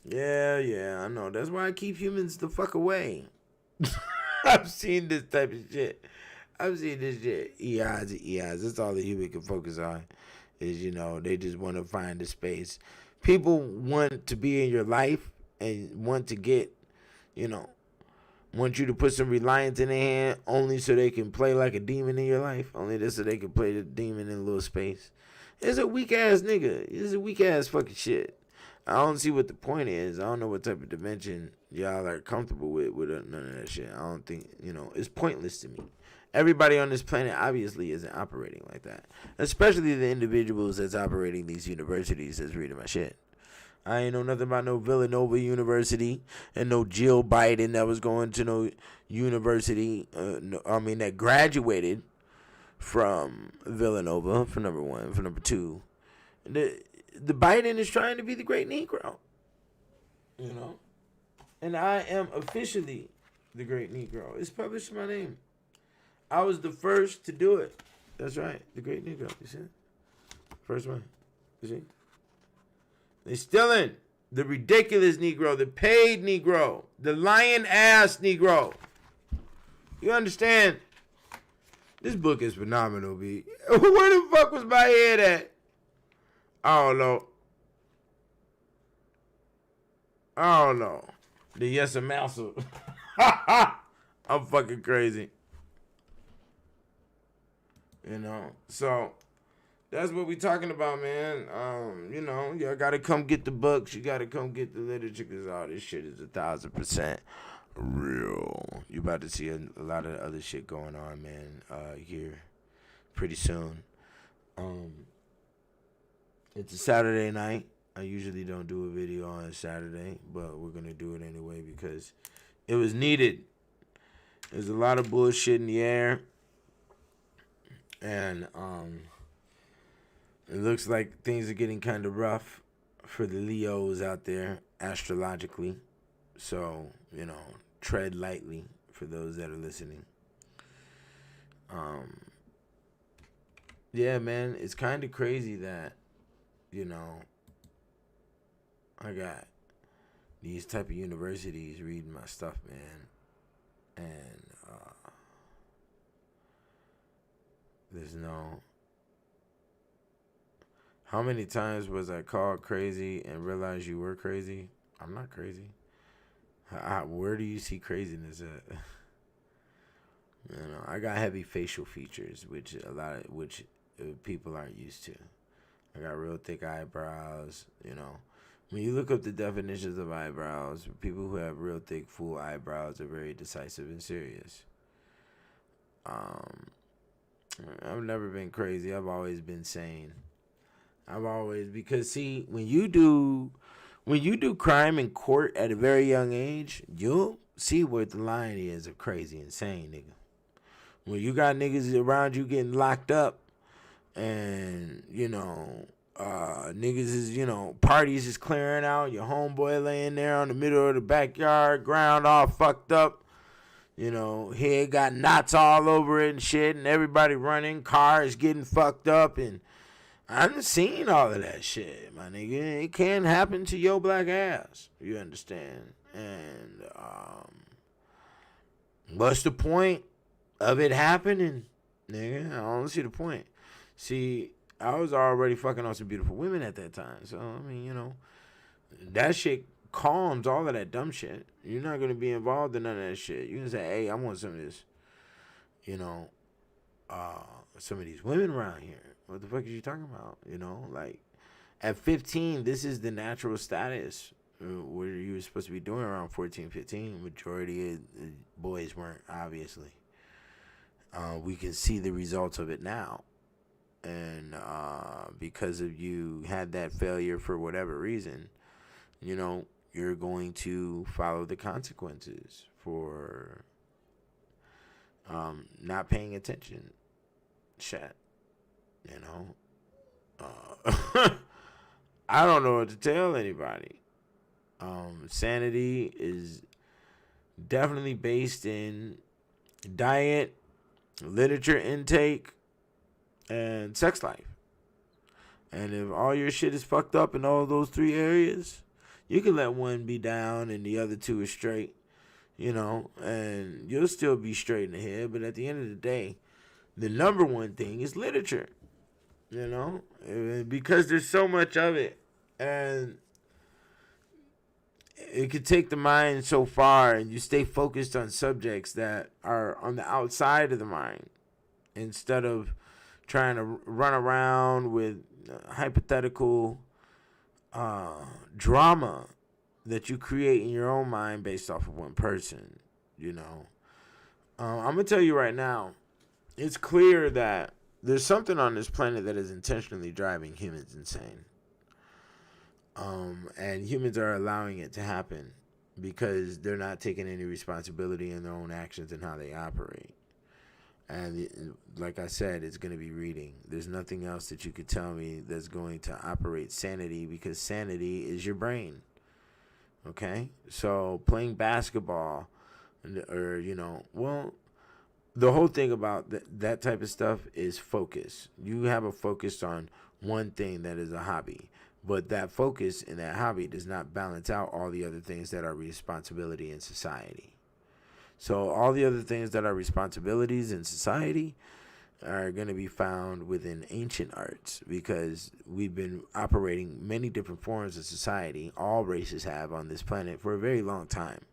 Yeah, I know. That's why I keep humans the fuck away. I've seen this type of shit. I've seen this shit. Eons and eons. That's all the human can focus on. Is, you know, they just want to find the space. People want to be in your life and want to get, you know, want you to put some reliance in their hand only so they can play like a demon in your life. Only this so they can play the demon in a little space. It's a weak ass nigga. It's a weak ass fucking shit. I don't see what the point is. I don't know what type of dimension y'all are comfortable with none of that shit. I don't think, you know, it's pointless to me. Everybody on this planet obviously isn't operating like that. Especially the individuals that's operating these universities that's reading my shit. I ain't know nothing about no Villanova University and no Jill Biden that was going to no university. That graduated from Villanova, for number one. For number two, the Biden is trying to be the great Negro. You know? And I am officially the great Negro. It's published in my name. I was the first to do it. That's right. The great Negro. You see it? First one. You see? They still in. The ridiculous Negro. The paid Negro. The lion-ass Negro. You understand? This book is phenomenal, B. Where the fuck was my head at? I don't know. I don't know. The yes and mouse. I'm fucking crazy. You know, so that's what we talking about, man. You know, y'all gotta come get the books. You gotta come get the literature, because all this shit is 1,000% real. You about to see a lot of other shit going on, man, here pretty soon. It's a Saturday night. I usually don't do a video on a Saturday, but we're gonna do it anyway because it was needed. There's a lot of bullshit in the air, and it looks like things are getting kind of rough for the Leos out there astrologically. So, you know, tread lightly for those that are listening. Yeah, man, it's kind of crazy that, you know, I got these type of universities reading my stuff, man. And there's no... How many times was I called crazy and realized you were crazy? I'm not crazy. Where do you see craziness at? You know, I got heavy facial features, which people aren't used to. I got real thick eyebrows, you know. When you look up the definitions of eyebrows, people who have real thick, full eyebrows are very decisive and serious. I've never been crazy. I've always been sane. Because see, when you do crime in court at a very young age, you'll see what the line is of crazy and sane, nigga. When you got niggas around you getting locked up, and you know, niggas is, you know, parties is clearing out, your homeboy laying there on the middle of the backyard, ground all fucked up, you know, head got knots all over it and shit, and everybody running, cars getting fucked up, and I've seen all of that shit, my nigga. It can happen to your black ass, you understand? And what's the point of it happening, nigga? I don't see the point. See, I was already fucking on some beautiful women at that time. So, I mean, you know, that shit calms all of that dumb shit. You're not going to be involved in none of that shit. You can say, hey, I want some of this, you know, some of these women around here. What the fuck is you talking about? You know, like, at 15, this is the natural status. What you were supposed to be doing around 14, 15. Majority of the boys weren't, obviously. We can see the results of it now. And because of you had that failure for whatever reason, you know, you're going to follow the consequences for not paying attention. Shit. You know? I don't know what to tell anybody. Sanity is definitely based in diet, literature intake, and sex life. And if all your shit is fucked up in all those three areas, you can let one be down and the other two are straight, you know, and you'll still be straight in the head. But at the end of the day, the number one thing is literature, you know, because there's so much of it, and it could take the mind so far, and you stay focused on subjects that are on the outside of the mind instead of trying to run around with hypothetical drama that you create in your own mind based off of one person, you know. I'm going to tell you right now, it's clear that there's something on this planet that is intentionally driving humans insane. And humans are allowing it to happen because they're not taking any responsibility in their own actions and how they operate. And like I said, it's going to be reading. There's nothing else that you could tell me that's going to operate sanity, because sanity is your brain. Okay? So playing basketball, or, you know, well, the whole thing about that type of stuff is focus. You have a focus on one thing that is a hobby. But that focus and that hobby does not balance out all the other things that are responsibility in society. So all the other things that are responsibilities in society, are going to be found within ancient arts, because we've been operating many different forms of society, all races have on this planet, for a very long time.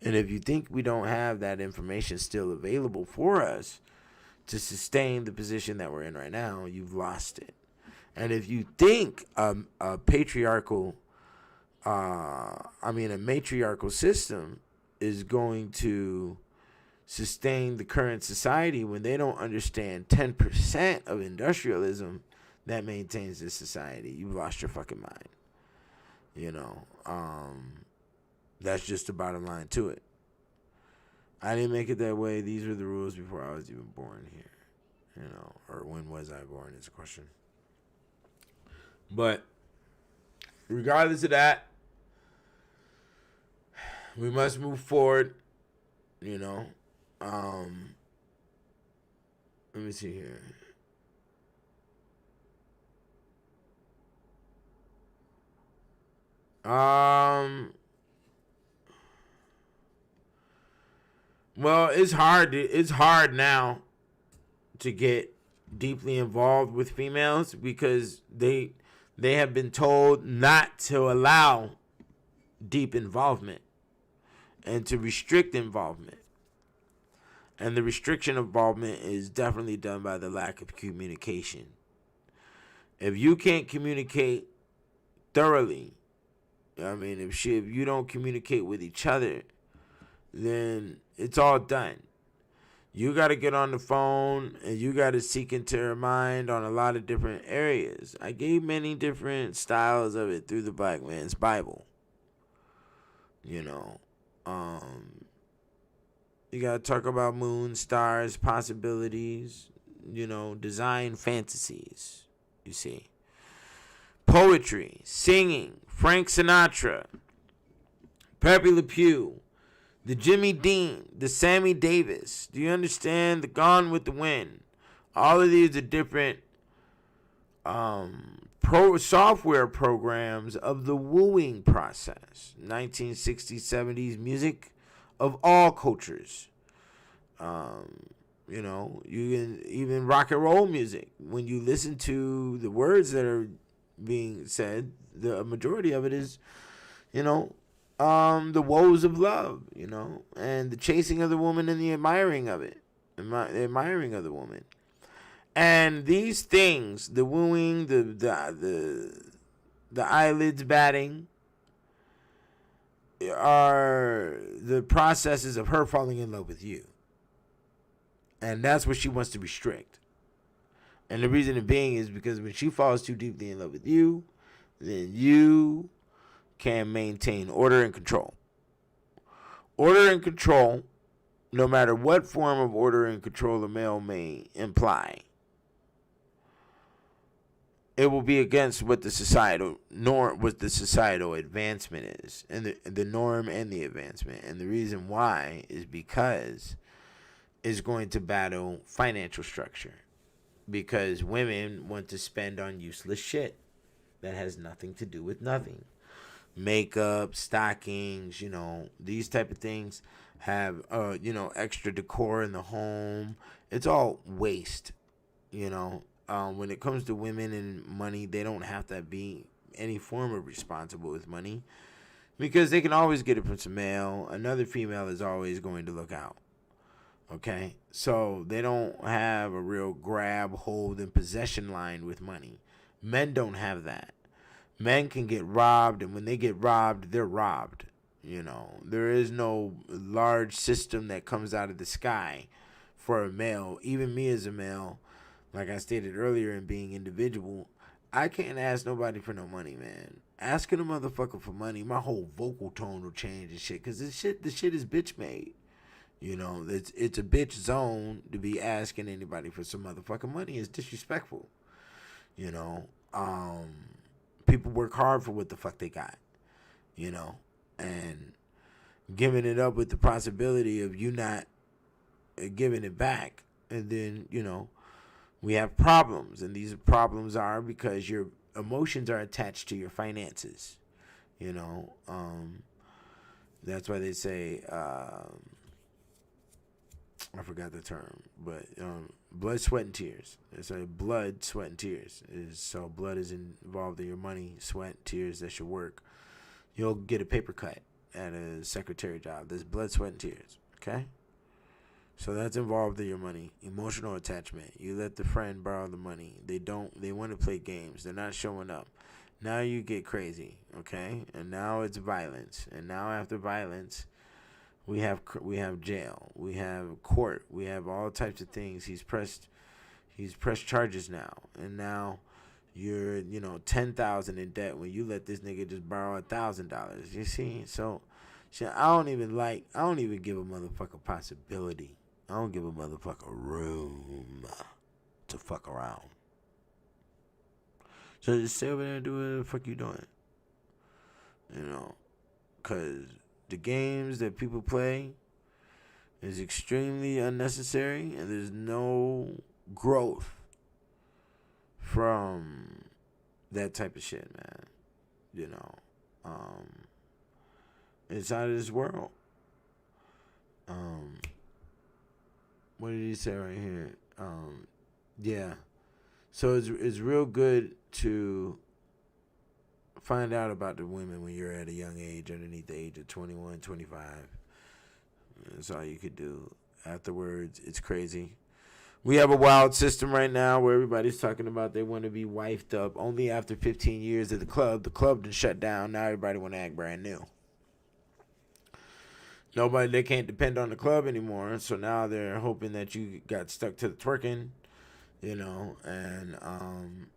And if you think we don't have that information still available for us to sustain the position that we're in right now, you've lost it. And if you think a matriarchal system is going to sustain the current society when they don't understand 10% of industrialism that maintains this society, you've lost your fucking mind. That's just the bottom line to it. I didn't make it that way. These were the rules before I was even born here. Or when was I born is a question. But regardless of that, we must move forward, let me see here. Well, it's hard now to get deeply involved with females, because they have been told not to allow deep involvement and to restrict involvement. And the restriction of involvement is definitely done by the lack of communication. If you can't communicate thoroughly, if you don't communicate with each other, then it's all done. You got to get on the phone and you got to seek into her mind on a lot of different areas. I gave many different styles of it through the Black Man's Bible. You got to talk about moon, stars, possibilities, design fantasies, you see. Poetry, singing, Frank Sinatra, Pepe Le Pew, the Jimmy Dean, the Sammy Davis. Do you understand? The Gone with the Wind. All of these are different software programs of the wooing process. 1960s, 70s music of all cultures. Even rock and roll music. When you listen to the words that are being said, the majority of it is, the woes of love, and the chasing of the woman and the admiring of it, the admiring of the woman. And these things, the wooing, the eyelids batting, are the processes of her falling in love with you. And that's what she wants to restrict. And the reason being is because when she falls too deeply in love with you, then you can maintain order and control. Order and control, no matter what form of order and control a male may imply, it will be against what the societal norm, what the societal advancement is, and the norm and the advancement. And the reason why is because it's going to battle financial structure, because women want to spend on useless shit that has nothing to do with nothing. Makeup, stockings, these type of things have extra decor in the home. It's all waste. When it comes to women and money, they don't have to be any form of responsible with money, because they can always get it from some male. Another female is always going to look out. Okay? So they don't have a real grab, hold, and possession line with money. Men don't have that. Men can get robbed, and when they get robbed, they're robbed. There is no large system that comes out of the sky for a male. Even me as a male, like I stated earlier, in being individual, I can't ask nobody for no money, man. Asking a motherfucker for money, my whole vocal tone will change and shit, because the shit is bitch made. It's a bitch zone to be asking anybody for some motherfucking money. It's disrespectful. People work hard for what the fuck they got, and giving it up with the possibility of you not giving it back. And then, we have problems, and these problems are because your emotions are attached to your finances. That's why they say, I forgot the term, but Blood, sweat, and tears. It's a blood, sweat, and tears. So blood is involved in your money, sweat, tears, that's your work. You'll get a paper cut at a secretary job. There's blood, sweat, and tears. Okay? So that's involved in your money. Emotional attachment. You let the friend borrow the money. They want to play games. They're not showing up. Now you get crazy, okay? And now it's violence. And now after violence, we have jail. We have court. We have all types of things. He's pressed charges now. And now you're, $10,000 in debt when you let this nigga just borrow $1,000. You see? So I don't even give a motherfucker possibility. I don't give a motherfucker room to fuck around. So just stay over there and do whatever the fuck you doing. Because the games that people play is extremely unnecessary, and there's no growth from that type of shit, man. It's out of this world. What did he say right here? Yeah. So it's real good to find out about the women when you're at a young age, underneath the age of 21, 25. That's all you could do. Afterwards, it's crazy. We have a wild system right now where everybody's talking about they want to be wifed up. Only after 15 years at the club done shut down. Now everybody want to act brand new. They can't depend on the club anymore. So now they're hoping that you got stuck to the twerking. And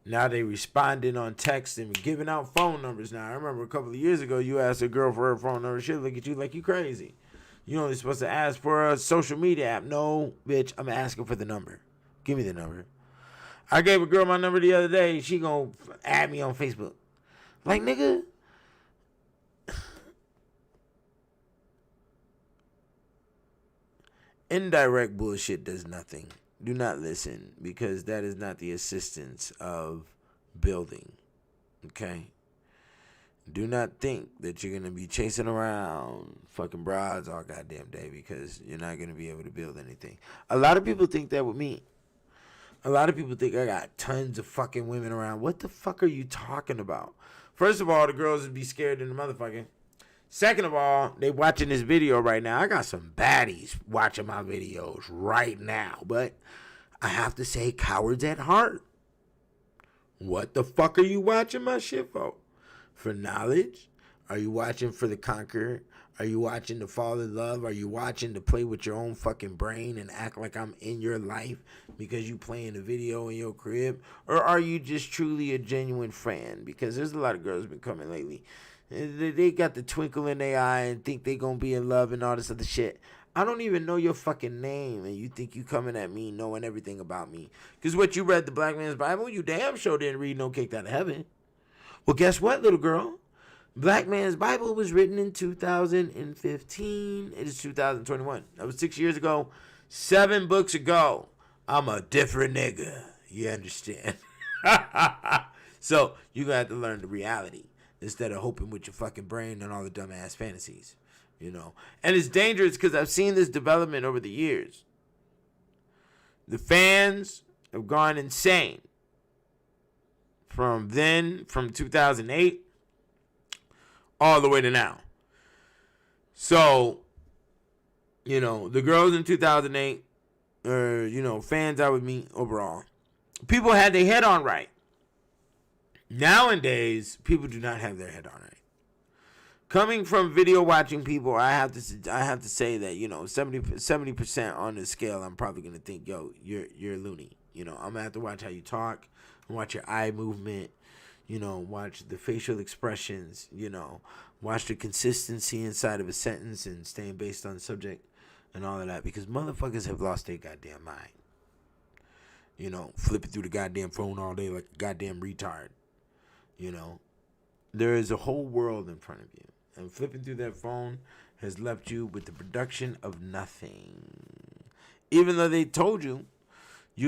now they responding on text and giving out phone numbers now. I remember a couple of years ago, you asked a girl for her phone number. She'll look at you like you crazy. You only supposed to ask for a social media app. No, bitch, I'm asking for the number. Give me the number. I gave a girl my number the other day. She gonna add me on Facebook. Like, nigga. Indirect bullshit does nothing. Do not listen, because that is not the assistance of building. Okay? Do not think that you're going to be chasing around fucking broads all goddamn day, because you're not going to be able to build anything. A lot of people think that with me. A lot of people think I got tons of fucking women around. What the fuck are you talking about? First of all, the girls would be scared in the motherfucking. Second of all, they watching this video right now. I got some baddies watching my videos right now. But I have to say, cowards at heart. What the fuck are you watching my shit for? For knowledge? Are you watching for the conquer? Are you watching to fall in love? Are you watching to play with your own fucking brain and act like I'm in your life because you playing a video in your crib? Or are you just truly a genuine fan? Because there's a lot of girls been coming lately. They got the twinkle in their eye and think they gonna be in love and all this other shit. I don't even know your fucking name, and you think you coming at me knowing everything about me. Because what, you read the Black Man's Bible? You damn sure didn't read No Kicked Out of Heaven. Well, guess what, little girl? Black Man's Bible was written in 2015. It is 2021. That was 6 years ago. 7 books ago. I'm a different nigga. You understand? So you're going to have to learn the reality instead of hoping with your fucking brain and all the dumbass fantasies. And it's dangerous because I've seen this development over the years. The fans have gone insane. From 2008, all the way to now. So, the girls in 2008, fans out with me overall. People had their head on right. Nowadays, people do not have their head on right. Coming from video watching people, I have to say that 70% on the scale, I'm probably gonna think, yo, you're loony. I'm gonna have to watch how you talk, watch your eye movement, watch the facial expressions, watch the consistency inside of a sentence and staying based on the subject and all of that, because motherfuckers have lost their goddamn mind. Flipping through the goddamn phone all day like a goddamn retard. There is a whole world in front of you. And flipping through that phone has left you with the production of nothing. Even though they told you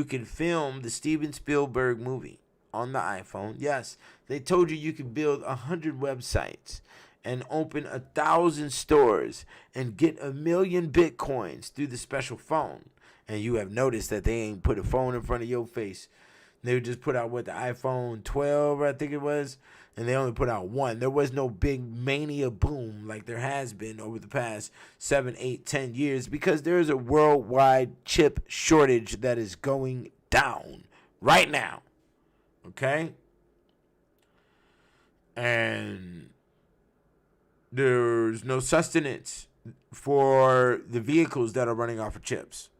could film the Steven Spielberg movie on the iPhone. Yes, they told you could build 100 websites and open 1,000 stores and get 1 million Bitcoins through the special phone And you have noticed that they ain't put a phone in front of your face. They would just put out the iPhone 12, I think it was, and they only put out one. There was no big mania boom like there has been over the past 7, 8, 10 years because there is a worldwide chip shortage that is going down right now. Okay? And there's no sustenance for the vehicles that are running off of chips.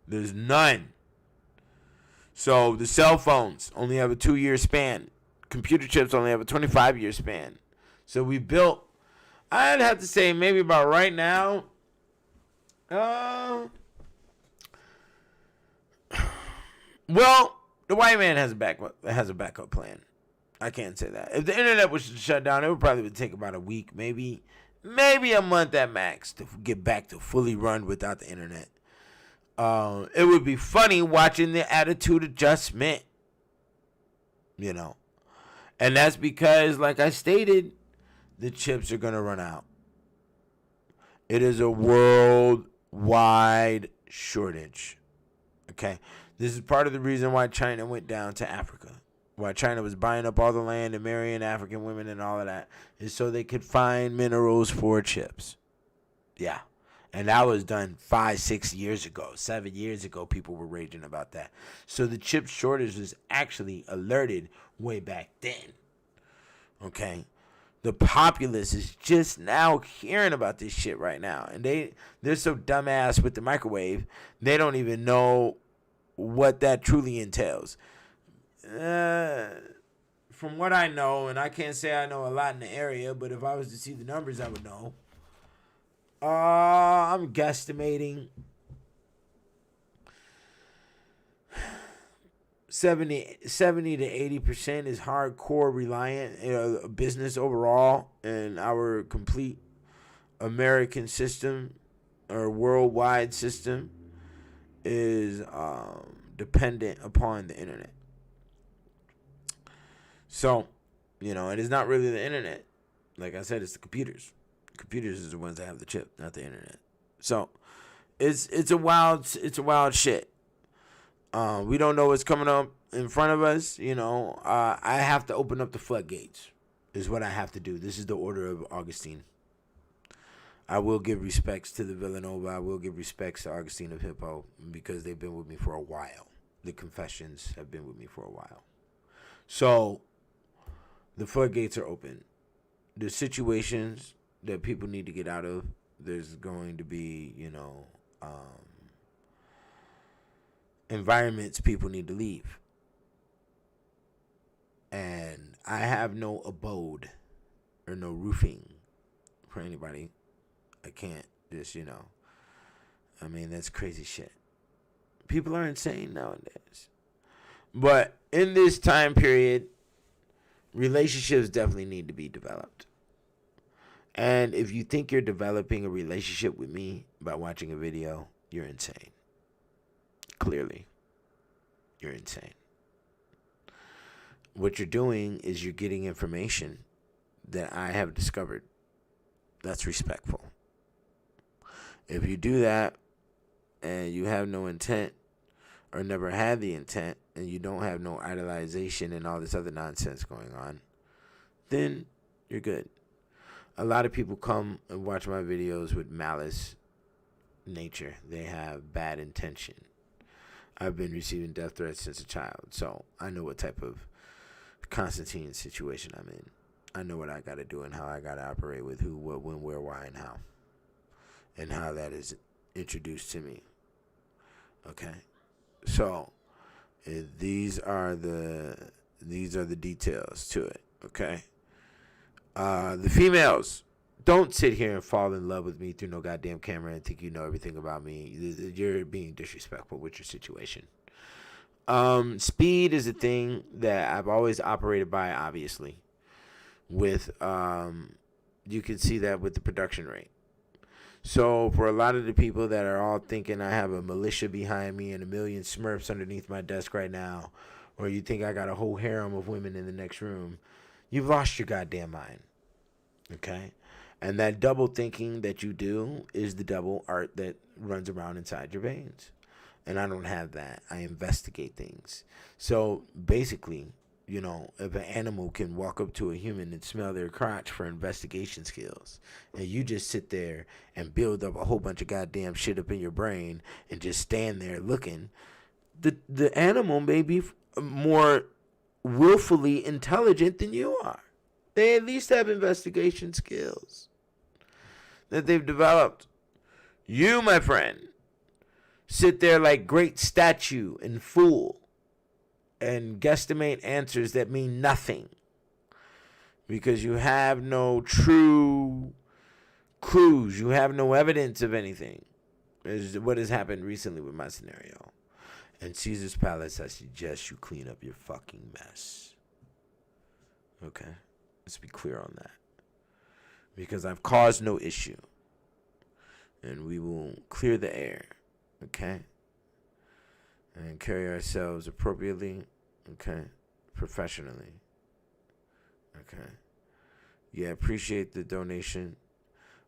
There's none. So the cell phones only have a 2-year span. Computer chips only have a 25-year span. So we built, I'd have to say maybe about right now, well, the white man has a backup plan. I can't say that. If the internet was shut down, it would probably take about a week, maybe a month at max to get back to fully run without the internet. It would be funny watching the attitude adjustment, and that's because, like I stated, the chips are going to run out. It is a worldwide shortage. Okay. This is part of the reason why China went down to Africa. Why China was buying up all the land and marrying African women and all of that is so they could find minerals for chips. Yeah. And that was done 5, 6 years ago. 7 years ago, people were raging about that. So the chip shortage was actually alerted way back then. Okay? The populace is just now hearing about this shit right now. And they're so dumbass with the microwave, they don't even know what that truly entails. From what I know, and I can't say I know a lot in the area, but if I was to see the numbers, I would know. I'm guesstimating 70 to 80% is hardcore reliant business overall, and our complete American system or worldwide system is dependent upon the internet. So, it is not really the internet. Like I said, it's the computers. Computers is the ones that have the chip, not the internet. So it's a wild shit. We don't know what's coming up in front of us. I have to open up the floodgates is what I have to do. This is the order of Augustine. I will give respects to the Villanova. I will give respects to Augustine of Hippo because they've been with me for a while. The confessions have been with me for a while. So the floodgates are open. The situations that people need to get out of, there's going to be, environments people need to leave. And I have no abode or no roofing for anybody. I can't just, that's crazy shit. People are insane nowadays. But in this time period, relationships definitely need to be developed. And if you think you're developing a relationship with me by watching a video, you're insane. Clearly, you're insane. What you're doing is you're getting information that I have discovered. That's respectful. If you do that and you have no intent or never had the intent and you don't have no idolization and all this other nonsense going on, then you're good. A lot of people come and watch my videos with malice nature. They have bad intention. I've been receiving death threats since a child, so I know what type of Constantine situation I'm in. I know what I got to do and how I got to operate with who, what, when, where, why, and how. And how that is introduced to me. Okay? So, these are the details to it, okay? The females, don't sit here and fall in love with me through no goddamn camera and think you know everything about me. You're being disrespectful with your situation. Speed is a thing that I've always operated by, obviously. With, you can see that with the production rate. So for a lot of the people that are all thinking I have a militia behind me and a million Smurfs underneath my desk right now, or you think I got a whole harem of women in the next room, you've lost your goddamn mind. Okay? And that double thinking that you do is the double art that runs around inside your veins. And I don't have that. I investigate things. So basically, you know, if an animal can walk up to a human and smell their crotch for investigation skills, and you just sit there and build up a whole bunch of goddamn shit up in your brain and just stand there looking, the animal may be more willfully intelligent than you are. They at least have investigation skills that they've developed. You, my friend, sit there like great statue and fool and guesstimate answers that mean nothing because you have no true clues. You have no evidence of anything. Is what has happened recently with my scenario. In Caesar's Palace, I suggest you clean up your fucking mess. Okay? Let's be clear on that. Because I've caused no issue. And we will clear the air. Okay? And carry ourselves appropriately. Okay? Professionally. Okay? Yeah, appreciate the donation.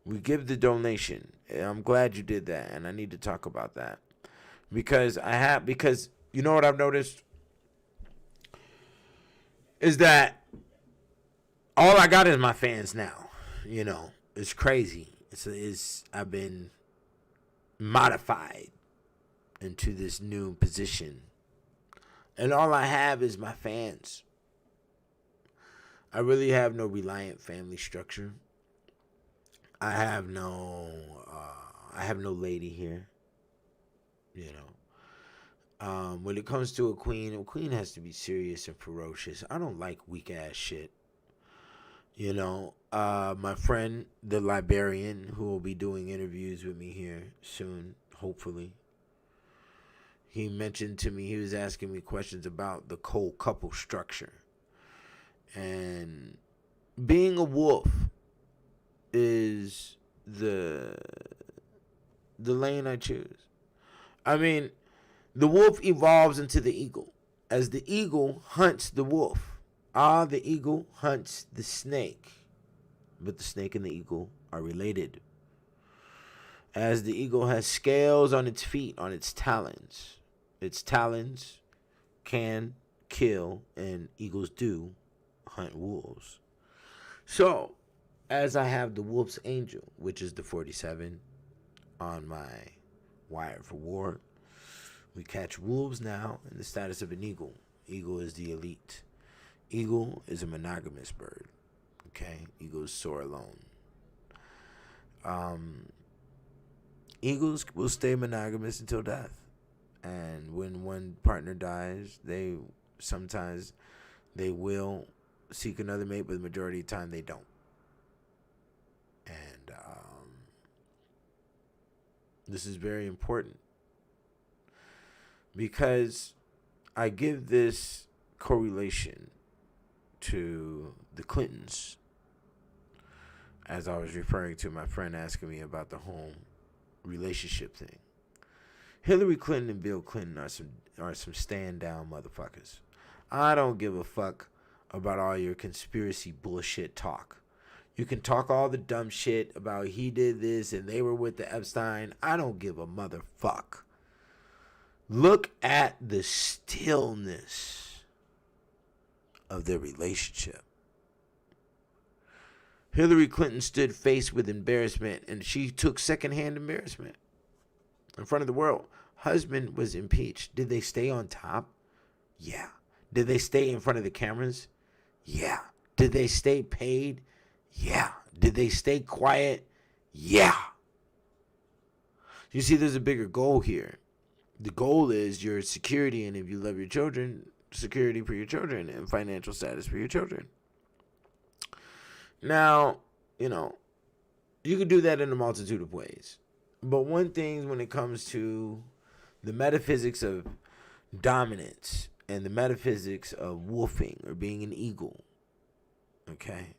We give the donation. I'm glad you did that. And I need to talk about that. Because you know what I've noticed? Is that all I got is my fans now. You know, it's crazy. I've been modified into this new position. And all I have is my fans. I really have no reliant family structure. I have no lady here. You know, when it comes to a queen has to be serious and ferocious. I don't like weak ass shit. You know, my friend, the librarian, who will be doing interviews with me here soon, hopefully. He mentioned to me, he was asking me questions about the cold couple structure. And being a wolf is the lane I choose. I mean, the wolf evolves into the eagle. As the eagle hunts the wolf. The eagle hunts the snake. But the snake and the eagle are related. As the eagle has scales on its feet, on its talons. Its talons can kill, and eagles do hunt wolves. So, as I have the wolf's angel, which is the 47 on my Wired for War. We catch wolves now in the status of an eagle. Eagle is the elite. Eagle is a monogamous bird. Okay? Eagles soar alone. Eagles will stay monogamous until death. And when one partner dies, they will seek another mate, but the majority of the time they don't. And this is very important because I give this correlation to the Clintons, as I was referring to my friend asking me about the home relationship thing. Hillary Clinton and Bill Clinton are some stand down motherfuckers. I don't give a fuck about all your conspiracy bullshit talk. You can talk all the dumb shit about he did this and they were with the Epstein. I don't give a motherfuck. Look at the stillness of their relationship. Hillary Clinton stood faced with embarrassment, and she took secondhand embarrassment in front of the world. Husband was impeached. Did they stay on top? Yeah. Did they stay in front of the cameras? Yeah. Did they stay paid? Yeah. Did they stay quiet? Yeah. You see, there's a bigger goal here. The goal is your security, and if you love your children, security for your children and financial status for your children. Now, you know, you could do that in a multitude of ways. But one thing when it comes to the metaphysics of dominance and the metaphysics of wolfing or being an eagle, okay,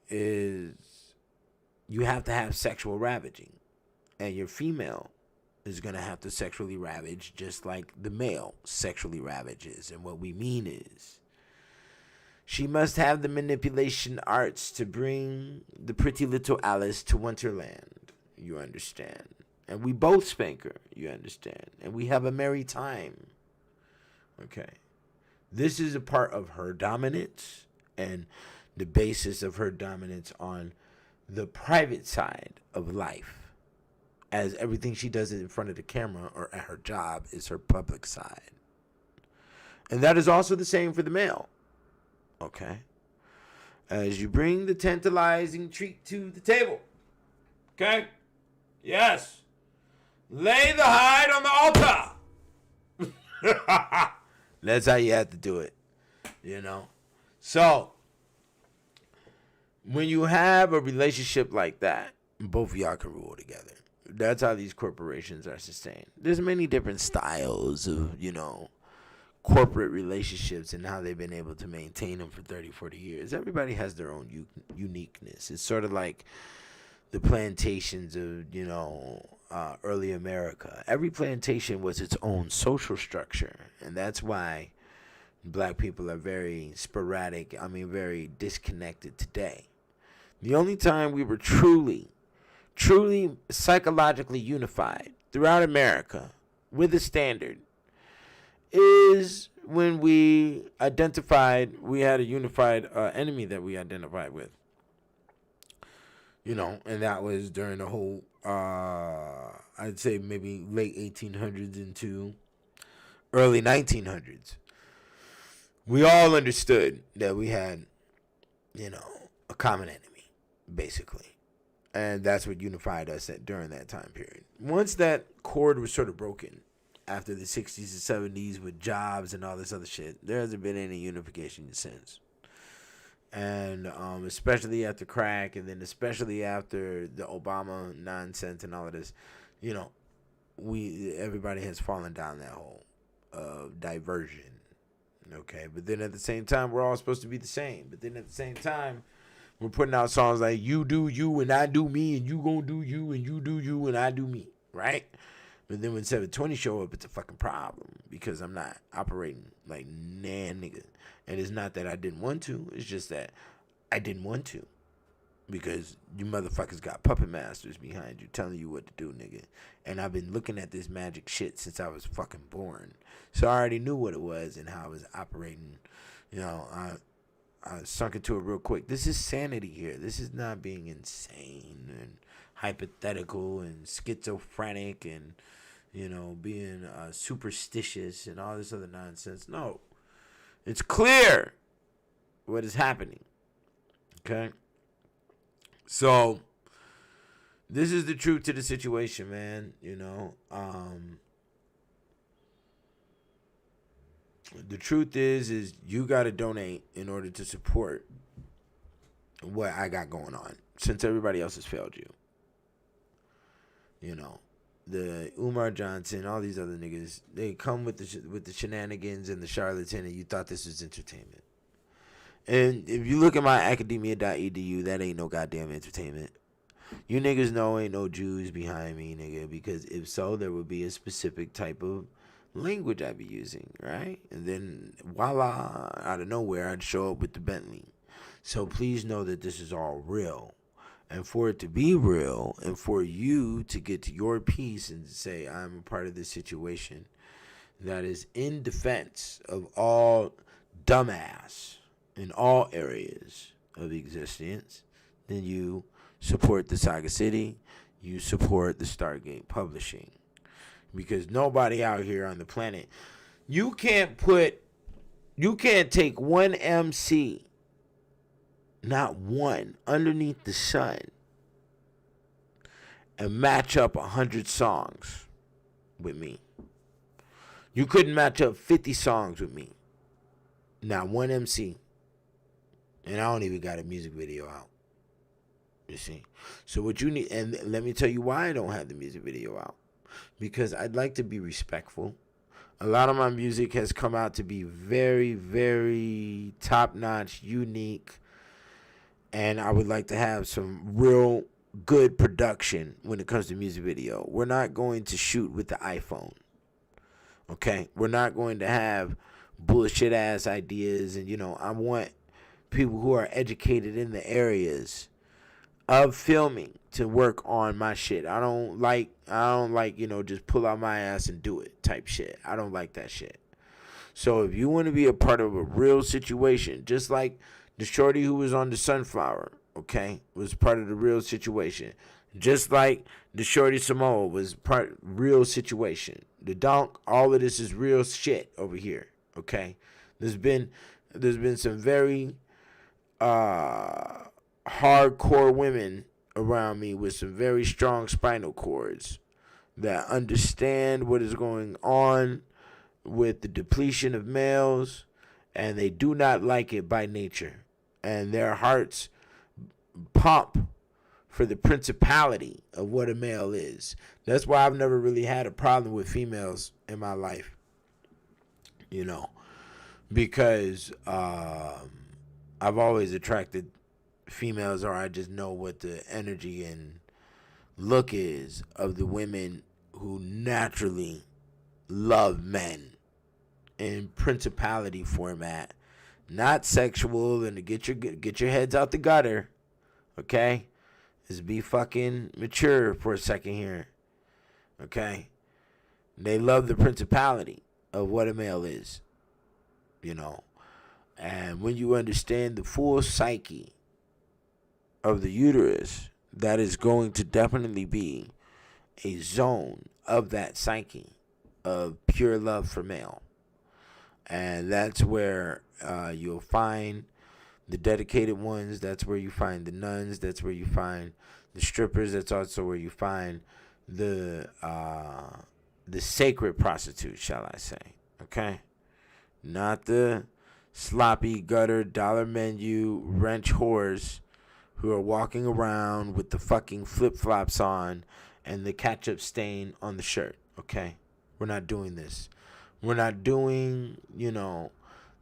is you have to have sexual ravaging. And your female is going to have to sexually ravage just like the male sexually ravages. And what we mean is she must have the manipulation arts to bring the pretty little Alice to Wonderland. You understand? And we both spank her, you understand. And we have a merry time. Okay. This is a part of her dominance and the basis of her dominance on the private side of life. As everything she does in front of the camera or at her job is her public side. And that is also the same for the male. Okay. As you bring the tantalizing treat to the table. Okay. Yes. Lay the hide on the altar. That's how you have to do it. You know. So, when you have a relationship like that, both of y'all can rule together. That's how these corporations are sustained. There's many different styles of, you know, corporate relationships and how they've been able to maintain them for 30, 40 years. Everybody has their own uniqueness. It's sort of like the plantations of, you know, early America. Every plantation was its own social structure. And that's why black people are very sporadic, very disconnected today. The only time we were truly psychologically unified throughout America with a standard is when we had a unified enemy that we identified with. You know, and that was during the whole, I'd say maybe late 1800s into early 1900s. We all understood that we had, you know, a common enemy, basically. And that's what unified us during that time period. Once that cord was sort of broken, after the 60s and 70s with jobs and all this other shit, there hasn't been any unification since. And especially after crack, and then especially after the Obama nonsense and all of this, you know, everybody has fallen down that hole of diversion. Okay, but then at the same time, we're all supposed to be the same. But then at the same time, we're putting out songs like "You do you and I do me, and you gonna do you and you do you and I do me," right? But then when 720 show up, it's a fucking problem because I'm not operating like nigga. And it's not that I didn't want to. It's just that I didn't want to. Because you motherfuckers got puppet masters behind you telling you what to do, nigga. And I've been looking at this magic shit since I was fucking born. So I already knew what it was and how I was operating. You know, I sunk into it real quick. This is sanity here. This is not being insane and hypothetical and schizophrenic and, you know, being superstitious and all this other nonsense. No. It's clear what is happening. Okay? So, this is the truth to the situation, man. You know, the truth is you got to donate in order to support what I got going on, since everybody else has failed you. You know, the Umar Johnson, all these other niggas, they come with the shenanigans and the charlatan, and you thought this was entertainment. And if you look at my academia.edu, that ain't no goddamn entertainment. You niggas know ain't no Jews behind me, nigga, because if so, there would be a specific type of language I'd be using, right? And then, voila, out of nowhere, I'd show up with the Bentley. So please know that this is all real. And for it to be real, and for you to get to your peace and say, I'm a part of this situation that is in defense of all dumbass in all areas of existence, then you support the Saga City, you support the Stargate Publishing. Because nobody out here on the planet, you can't take one MC, not one, underneath the sun, and match up 100 songs with me. You couldn't match up 50 songs with me. Not one MC. And I don't even got a music video out. You see? So what you need, and let me tell you why I don't have the music video out. Because I'd like to be respectful. A lot of my music has come out to be very, very top-notch, unique. And I would like to have some real good production when it comes to music video. We're not going to shoot with the iPhone. Okay? We're not going to have bullshit-ass ideas. And, you know, I want people who are educated in the areas of filming to work on my shit. I don't like, just pull out my ass and do it type shit. I don't like that shit. So if you want to be a part of a real situation, just like the shorty who was on the Sunflower, okay, was part of the real situation. Just like the shorty Samoa was part real situation. The donk, all of this is real shit over here, okay? There's been some very hardcore women around me with some very strong spinal cords that understand what is going on with the depletion of males, and they do not like it by nature, and their hearts pump for the principality of what a male is. That's why I've never really had a problem with females in my life, because I've always attracted females, or I just know what the energy and look is of the women who naturally love men in principality format, not sexual, and to get your heads out the gutter, okay? Is be fucking mature for a second here, okay? They love the principality of what a male is, and when you understand the full psyche of the uterus, that is going to definitely be a zone of that psyche of pure love for male. And that's where you'll find the dedicated ones. That's where you find the nuns. That's where you find the strippers. That's also where you find the sacred prostitutes, shall I say. Okay? Not the sloppy gutter dollar menu wrench whores who are walking around with the fucking flip-flops on and the ketchup stain on the shirt. Okay? We're not doing this. We're not doing,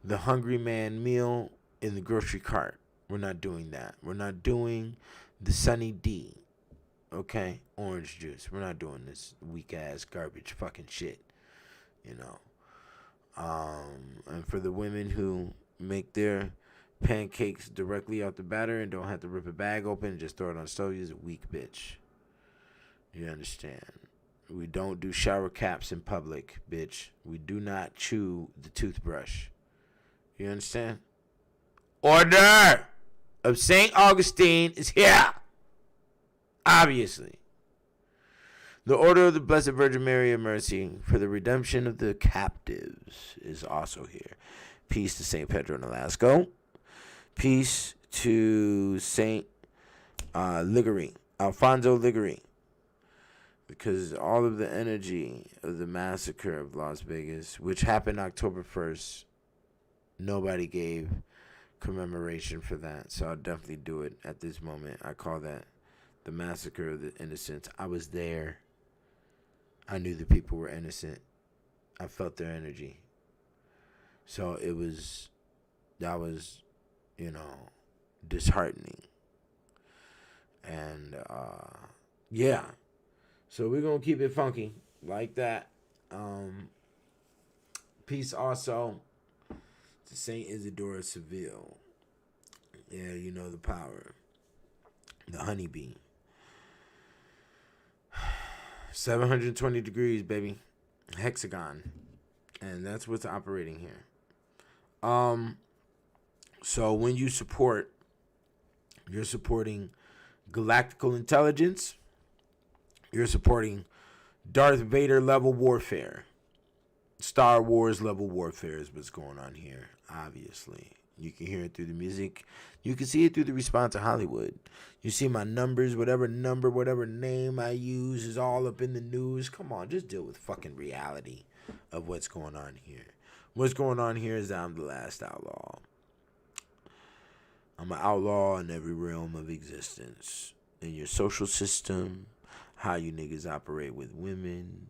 the hungry man meal in the grocery cart. We're not doing that. We're not doing the Sunny D, okay? Orange juice. We're not doing this weak-ass garbage fucking shit, And for the women who make their pancakes directly out the batter and don't have to rip a bag open and just throw it on the stove, you're a weak bitch. You understand? We don't do shower caps in public, bitch. We do not chew the toothbrush. You understand? Order of St. Augustine is here. Obviously. The Order of the Blessed Virgin Mary of Mercy for the redemption of the captives is also here. Peace to St. Pedro Nolasco. Peace to St. Liguri, Alfonso Liguri. Because all of the energy of the massacre of Las Vegas, which happened October 1st, nobody gave commemoration for that. So I'll definitely do it at this moment. I call that the massacre of the innocents. I was there. I knew the people were innocent. I felt their energy. So that was, disheartening. And, yeah. So we're going to keep it funky like that. Peace also to St. Isidore of Seville. Yeah, you know the power. The honeybee. 720 degrees, baby. Hexagon. And that's what's operating here. So when you support, you're supporting galactical intelligence. You're supporting Darth Vader level warfare. Star Wars level warfare is what's going on here, obviously. You can hear it through the music. You can see it through the response to Hollywood. You see my numbers, whatever name I use is all up in the news. Come on, just deal with fucking reality of what's going on here. What's going on here is that I'm the last outlaw. I'm an outlaw in every realm of existence. In your social system, how you niggas operate with women,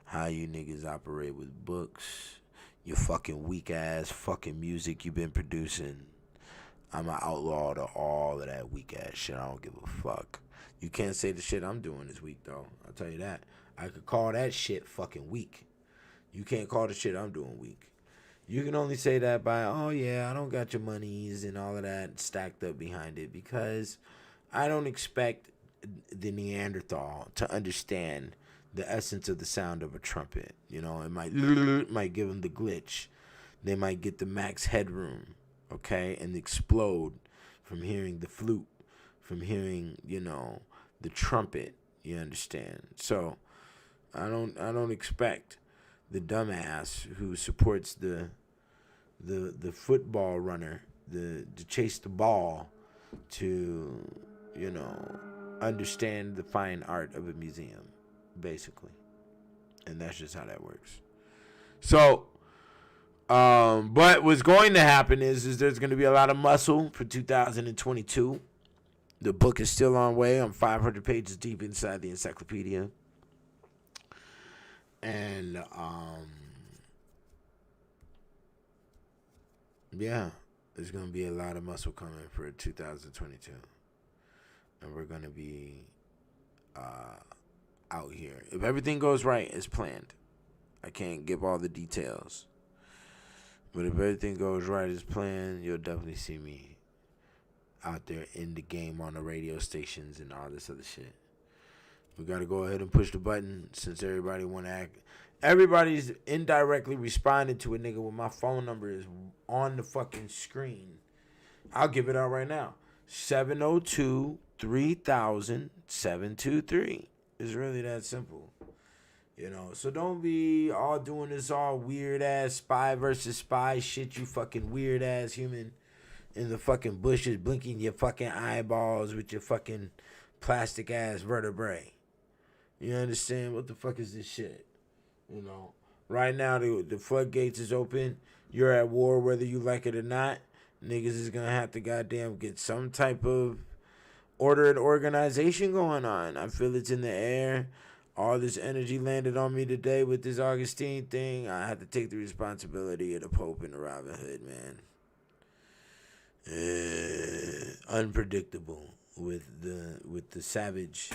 how you niggas operate with books, your fucking weak ass fucking music you've been producing. I'm an outlaw to all of that weak ass shit. I don't give a fuck. You can't say the shit I'm doing is weak though. I'll tell you that. I could call that shit fucking weak. You can't call the shit I'm doing weak. You can only say that by, oh yeah, I don't got your monies and all of that stacked up behind it, because I don't expect the Neanderthal to understand the essence of the sound of a trumpet. You know, it might give them the glitch. They might get the max headroom, okay, and explode from hearing the flute, from hearing, you know, the trumpet. You understand? So I don't expect the dumbass who supports the football runner, to chase the ball, to, you know, understand the fine art of a museum, basically. And that's just how that works. So, but what's going to happen is there's going to be a lot of muscle for 2022. The book is still on way. I'm 500 pages deep inside the Encyclopedia. And, yeah, there's going to be a lot of muscle coming for 2022. And we're going to be out here. If everything goes right as planned, I can't give all the details. But if everything goes right as planned, you'll definitely see me out there in the game on the radio stations and all this other shit. We got to go ahead and push the button since everybody want to act. Everybody's indirectly responding to a nigga when my phone number is on the fucking screen. I'll give it out right now. 702-3000-723. It's really that simple. You know, so don't be all doing this all weird ass spy versus spy shit, you fucking weird ass human in the fucking bushes blinking your fucking eyeballs with your fucking plastic ass vertebrae. You understand? What the fuck is this shit? You know, right now the floodgates is open. You're at war whether you like it or not. Niggas is gonna have to goddamn get some type of order and organization going on. I feel it's in the air. All this energy landed on me today with this Augustine thing. I have to take the responsibility of the Pope and the Robin Hood, man. Unpredictable with the savage,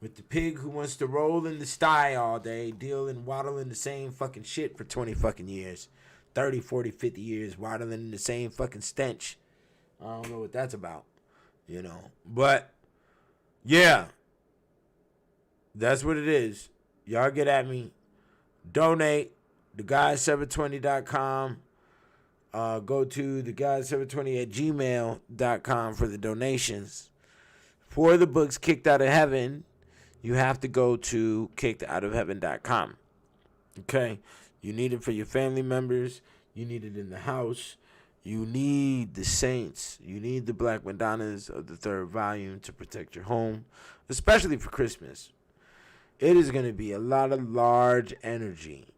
with the pig who wants to roll in the sty all day, deal and waddle in the same fucking shit for 20 fucking years, 30, 40, 50 years, waddling in the same fucking stench. I don't know what that's about, you know. But yeah. That's what it is. Y'all get at me. Donate. theguy720.com. Go to theguy720@gmail.com for the donations. For the books Kicked Out of Heaven, you have to go to kickedoutofheaven.com. Okay? You need it for your family members. You need it in the house. You need the saints. You need the Black Madonnas of the 3rd volume to protect your home, especially for Christmas. It is going to be a lot of large energy.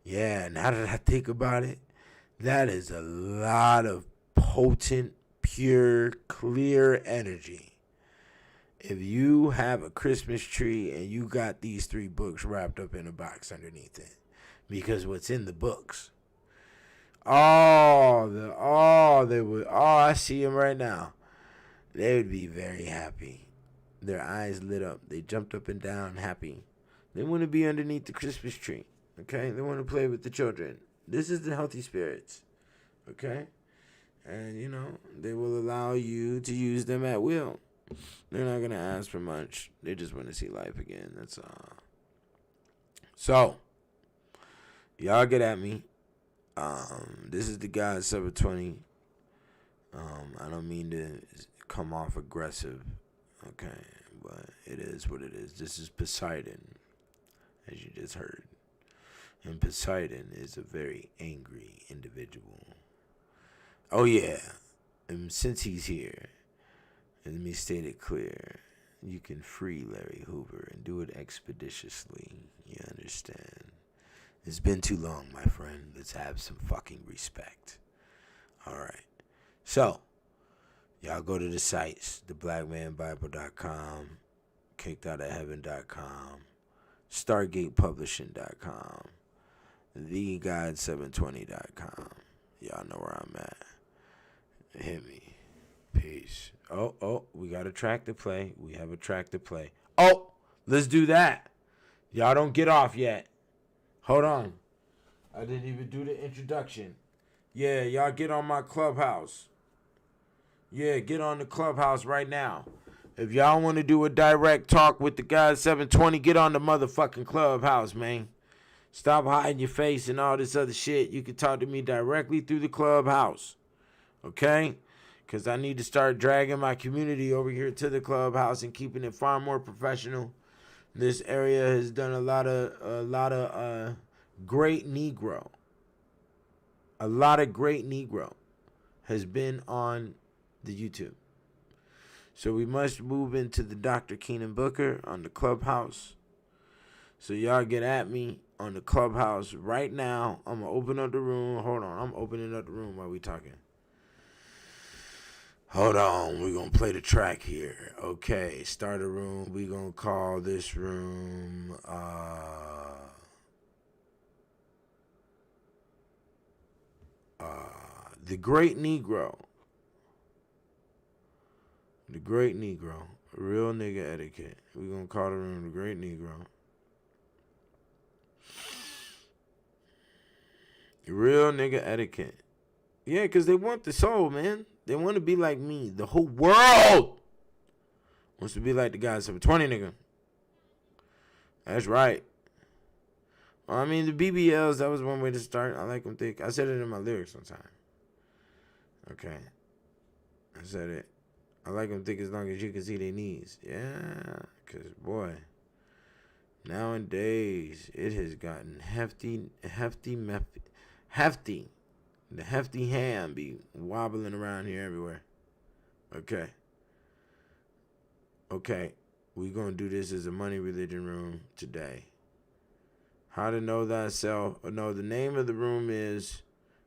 Yeah, now that I think about it, that is a lot of potent, pure, clear energy. If you have a Christmas tree and you got these 3 books wrapped up in a box underneath it, because what's in the books, I see them right now. They would be very happy. Their eyes lit up. They jumped up and down happy. They want to be underneath the Christmas tree. Okay? They want to play with the children. This is the healthy spirits. Okay? And, you know, they will allow you to use them at will. They're not going to ask for much. They just want to see life again. That's all. So, y'all get at me. This is the guy at 720. I don't mean to come off aggressive. Okay, but it is what it is. This is Poseidon, as you just heard. And Poseidon is a very angry individual. Oh, yeah. And since he's here, let me state it clear. You can free Larry Hoover and do it expeditiously. You understand? It's been too long, my friend. Let's have some fucking respect. All right. So, y'all go to the sites, theblackmanbible.com, kickedoutofheaven.com, stargatepublishing.com, theguide720.com. Y'all know where I'm at. Hit me. Peace. Oh, we got a track to play. We have a track to play. Oh, let's do that. Y'all don't get off yet. Hold on. I didn't even do the introduction. Yeah, y'all get on my Clubhouse. Yeah, get on the Clubhouse right now. If y'all want to do a direct talk with the guys 720, get on the motherfucking Clubhouse, man. Stop hiding your face and all this other shit. You can talk to me directly through the Clubhouse. Okay? Because I need to start dragging my community over here to the Clubhouse and keeping it far more professional. This area has done a lot of great Negro. A lot of great Negro has been on the YouTube. So we must move into the Dr. Keenan Booker on the Clubhouse. So y'all get at me on the Clubhouse right now. I'm going to open up the room. Hold on. I'm opening up the room while we talking. Hold on. We're going to play the track here. Okay. Start a room. We're going to call this room... The Great Negro. The Great Negro. Real nigga etiquette. We're going to call the room The Great Negro. Real nigga etiquette. Yeah, because they want the soul, man. They want to be like me. The whole world wants to be like the guy 720, nigga. That's right. Well, I mean, the BBLs, that was one way to start. I like them thick. I said it in my lyrics one time. Okay. I said it. I like them thick as long as you can see their knees. Yeah, because, boy, nowadays, it has gotten hefty. The hefty hand be wobbling around here everywhere. Okay. Okay. We're going to do this as a money religion room today. How to know thyself. No, the name of the room is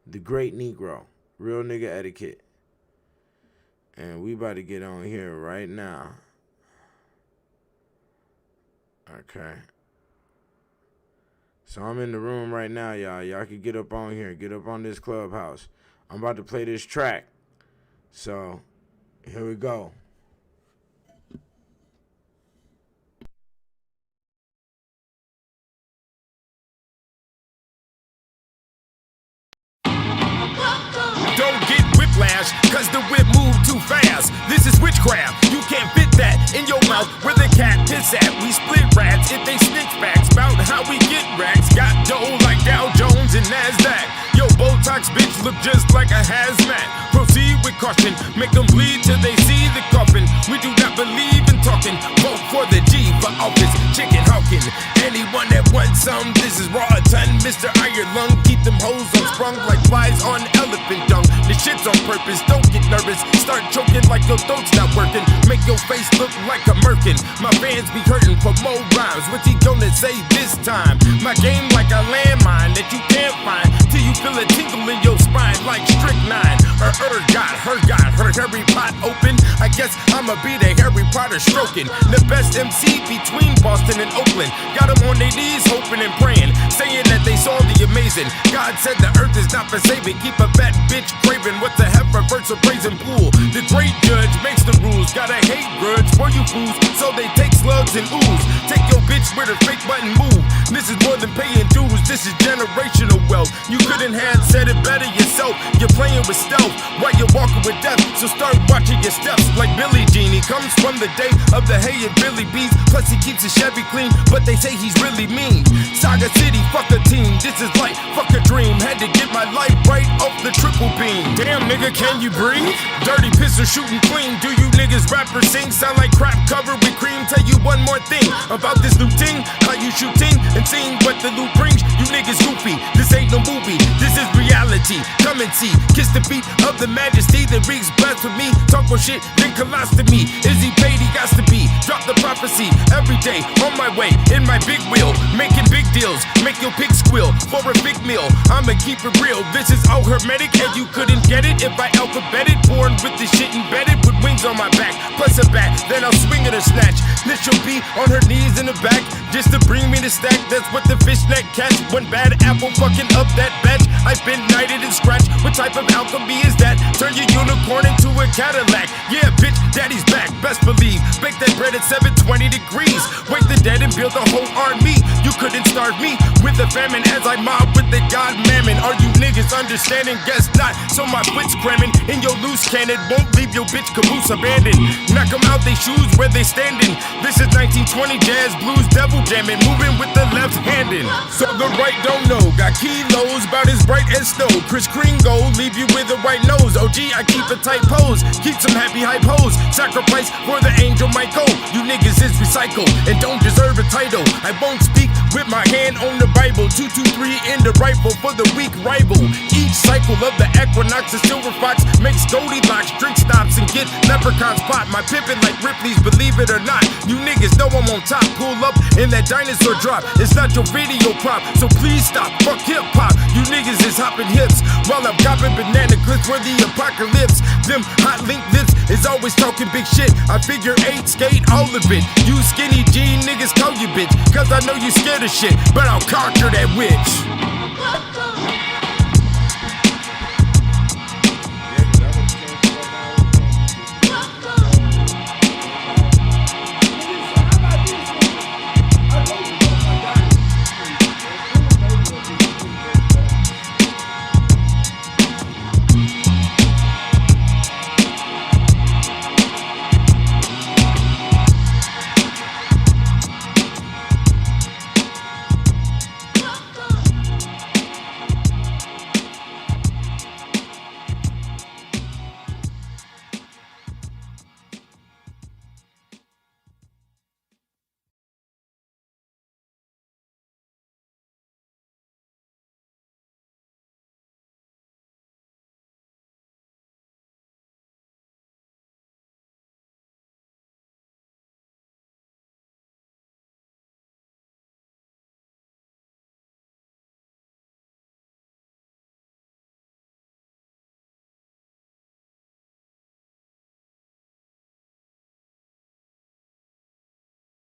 The Great Negro. Real nigga etiquette. And we about to get on here right now. Okay. So I'm in the room right now, y'all. Y'all can get up on here. Get up on this Clubhouse. I'm about to play this track. So, here we go. Don't get whiplash, cause the whip moved too fast. This is witchcraft, you can't fit that in your mouth where the cat piss at. We split rats if they snitch facts about how we get racks. Got dough like Dow Jones and NASDAQ. Yo, Botox bitch look just like a hazmat. Proceed with caution, make them bleed till they see the coffin. We do not believe in talking, vote for the G for office, chicken hawking. Anyone that wants some, this is raw a ton. Mr. Iron Lung, keep them hoes unsprung like flies on elephant dung. The shit's on purpose, don't get nervous. Start choking like your throat's not working. Make your face look like a merkin. My fans be hurting for more rhymes. What's he gonna say this time? My game like a landmine that you can't find till you feel a tingle in your spine like strychnine. Her got her Harry Pot open. I guess I'ma be the Harry Potter stroking. The best MC between Boston and Oakland. Got them on their knees hoping and praying, saying that they saw the amazing. God said the earth is not for saving. Keep a fat bitch craving what the heifer verse of praise and pool. The great judge makes the rules. Gotta hate grudge for you fools, so they take slugs and ooze. Take your bitch with her fake button move. This is more than paying dues. This is generational wealth. You couldn't have said it better yourself. You're playing with stealth while you're walking with death. So start watching your steps like Billy Jean. He comes from the day of the hay and Billy Bees. Plus he keeps his Chevy clean, but they say he's really mean. Saga City, fuck a team. This is life, fuck a dream. Had to get my life right off the triple beam. Damn nigga, can you breathe? Dirty pistol shooting clean. Do you niggas rappers sing? Sound like crap covered with cream. Tell you one more thing about this new thing. How you shooting and seeing what the loot brings. You niggas goofy. This ain't no movie. This is reality. Come and see. Kiss the feet of the majesty that reeks blasphemy. Talk more shit, then colostomy. Is he paid? He got to be. Drop the prophecy every day. On my way in my big wheel. Making big deals. Make your pig squeal for a big meal. I'ma keep it real. This is all hermetic and you couldn't get it if I alphabeted. Born with this shit embedded with wings on my back. Plus a bat. Then I'll swing it or snatch. This she'll be on her knees in the back just to bring me the stack. That's what the fishnet catch. One bad apple fucking up that batch. I've been knighted and scratched. What type of alchemy is that? Turn your unicorn into a Cadillac. Yeah, bitch, daddy's back. Best believe. Bake that bread at 720 degrees. Wake the dead and build a whole army. You couldn't starve me with the famine as I mob with the god mammon. Are you niggas understanding? Guess not. So my foot's cramming in your loose loose cannon won't leave your bitch caboose abandoned. Knock 'em out they shoes where they standing. This is 1920 jazz blues, devil jamming, moving with the left handed. So the right don't know, got kilos about as bright as snow. Chris Kringo leave you with a white nose. OG, I keep a tight pose, keep some happy hype hoes. Sacrifice for the angel Michael. You niggas is recycled and don't deserve a title. I won't speak with my hand on the Bible. 223 in the rifle for the weak rival. Each cycle of the equinox, a silver fox makes Goldilocks. Drink stops and get leprechauns pot. My pimpin' like Ripley's, believe it or not. You niggas know I'm on top. Pull up in that dinosaur drop. It's not your video prop, so please stop. Fuck hip hop. You niggas is hopping hips while I'm copping banana clips for the apocalypse. Them hot link lips is always talking big shit. I figure 8 skate all of it. You skinny G niggas call you bitch, cause I know you scared of shit, but I'll conquer that witch.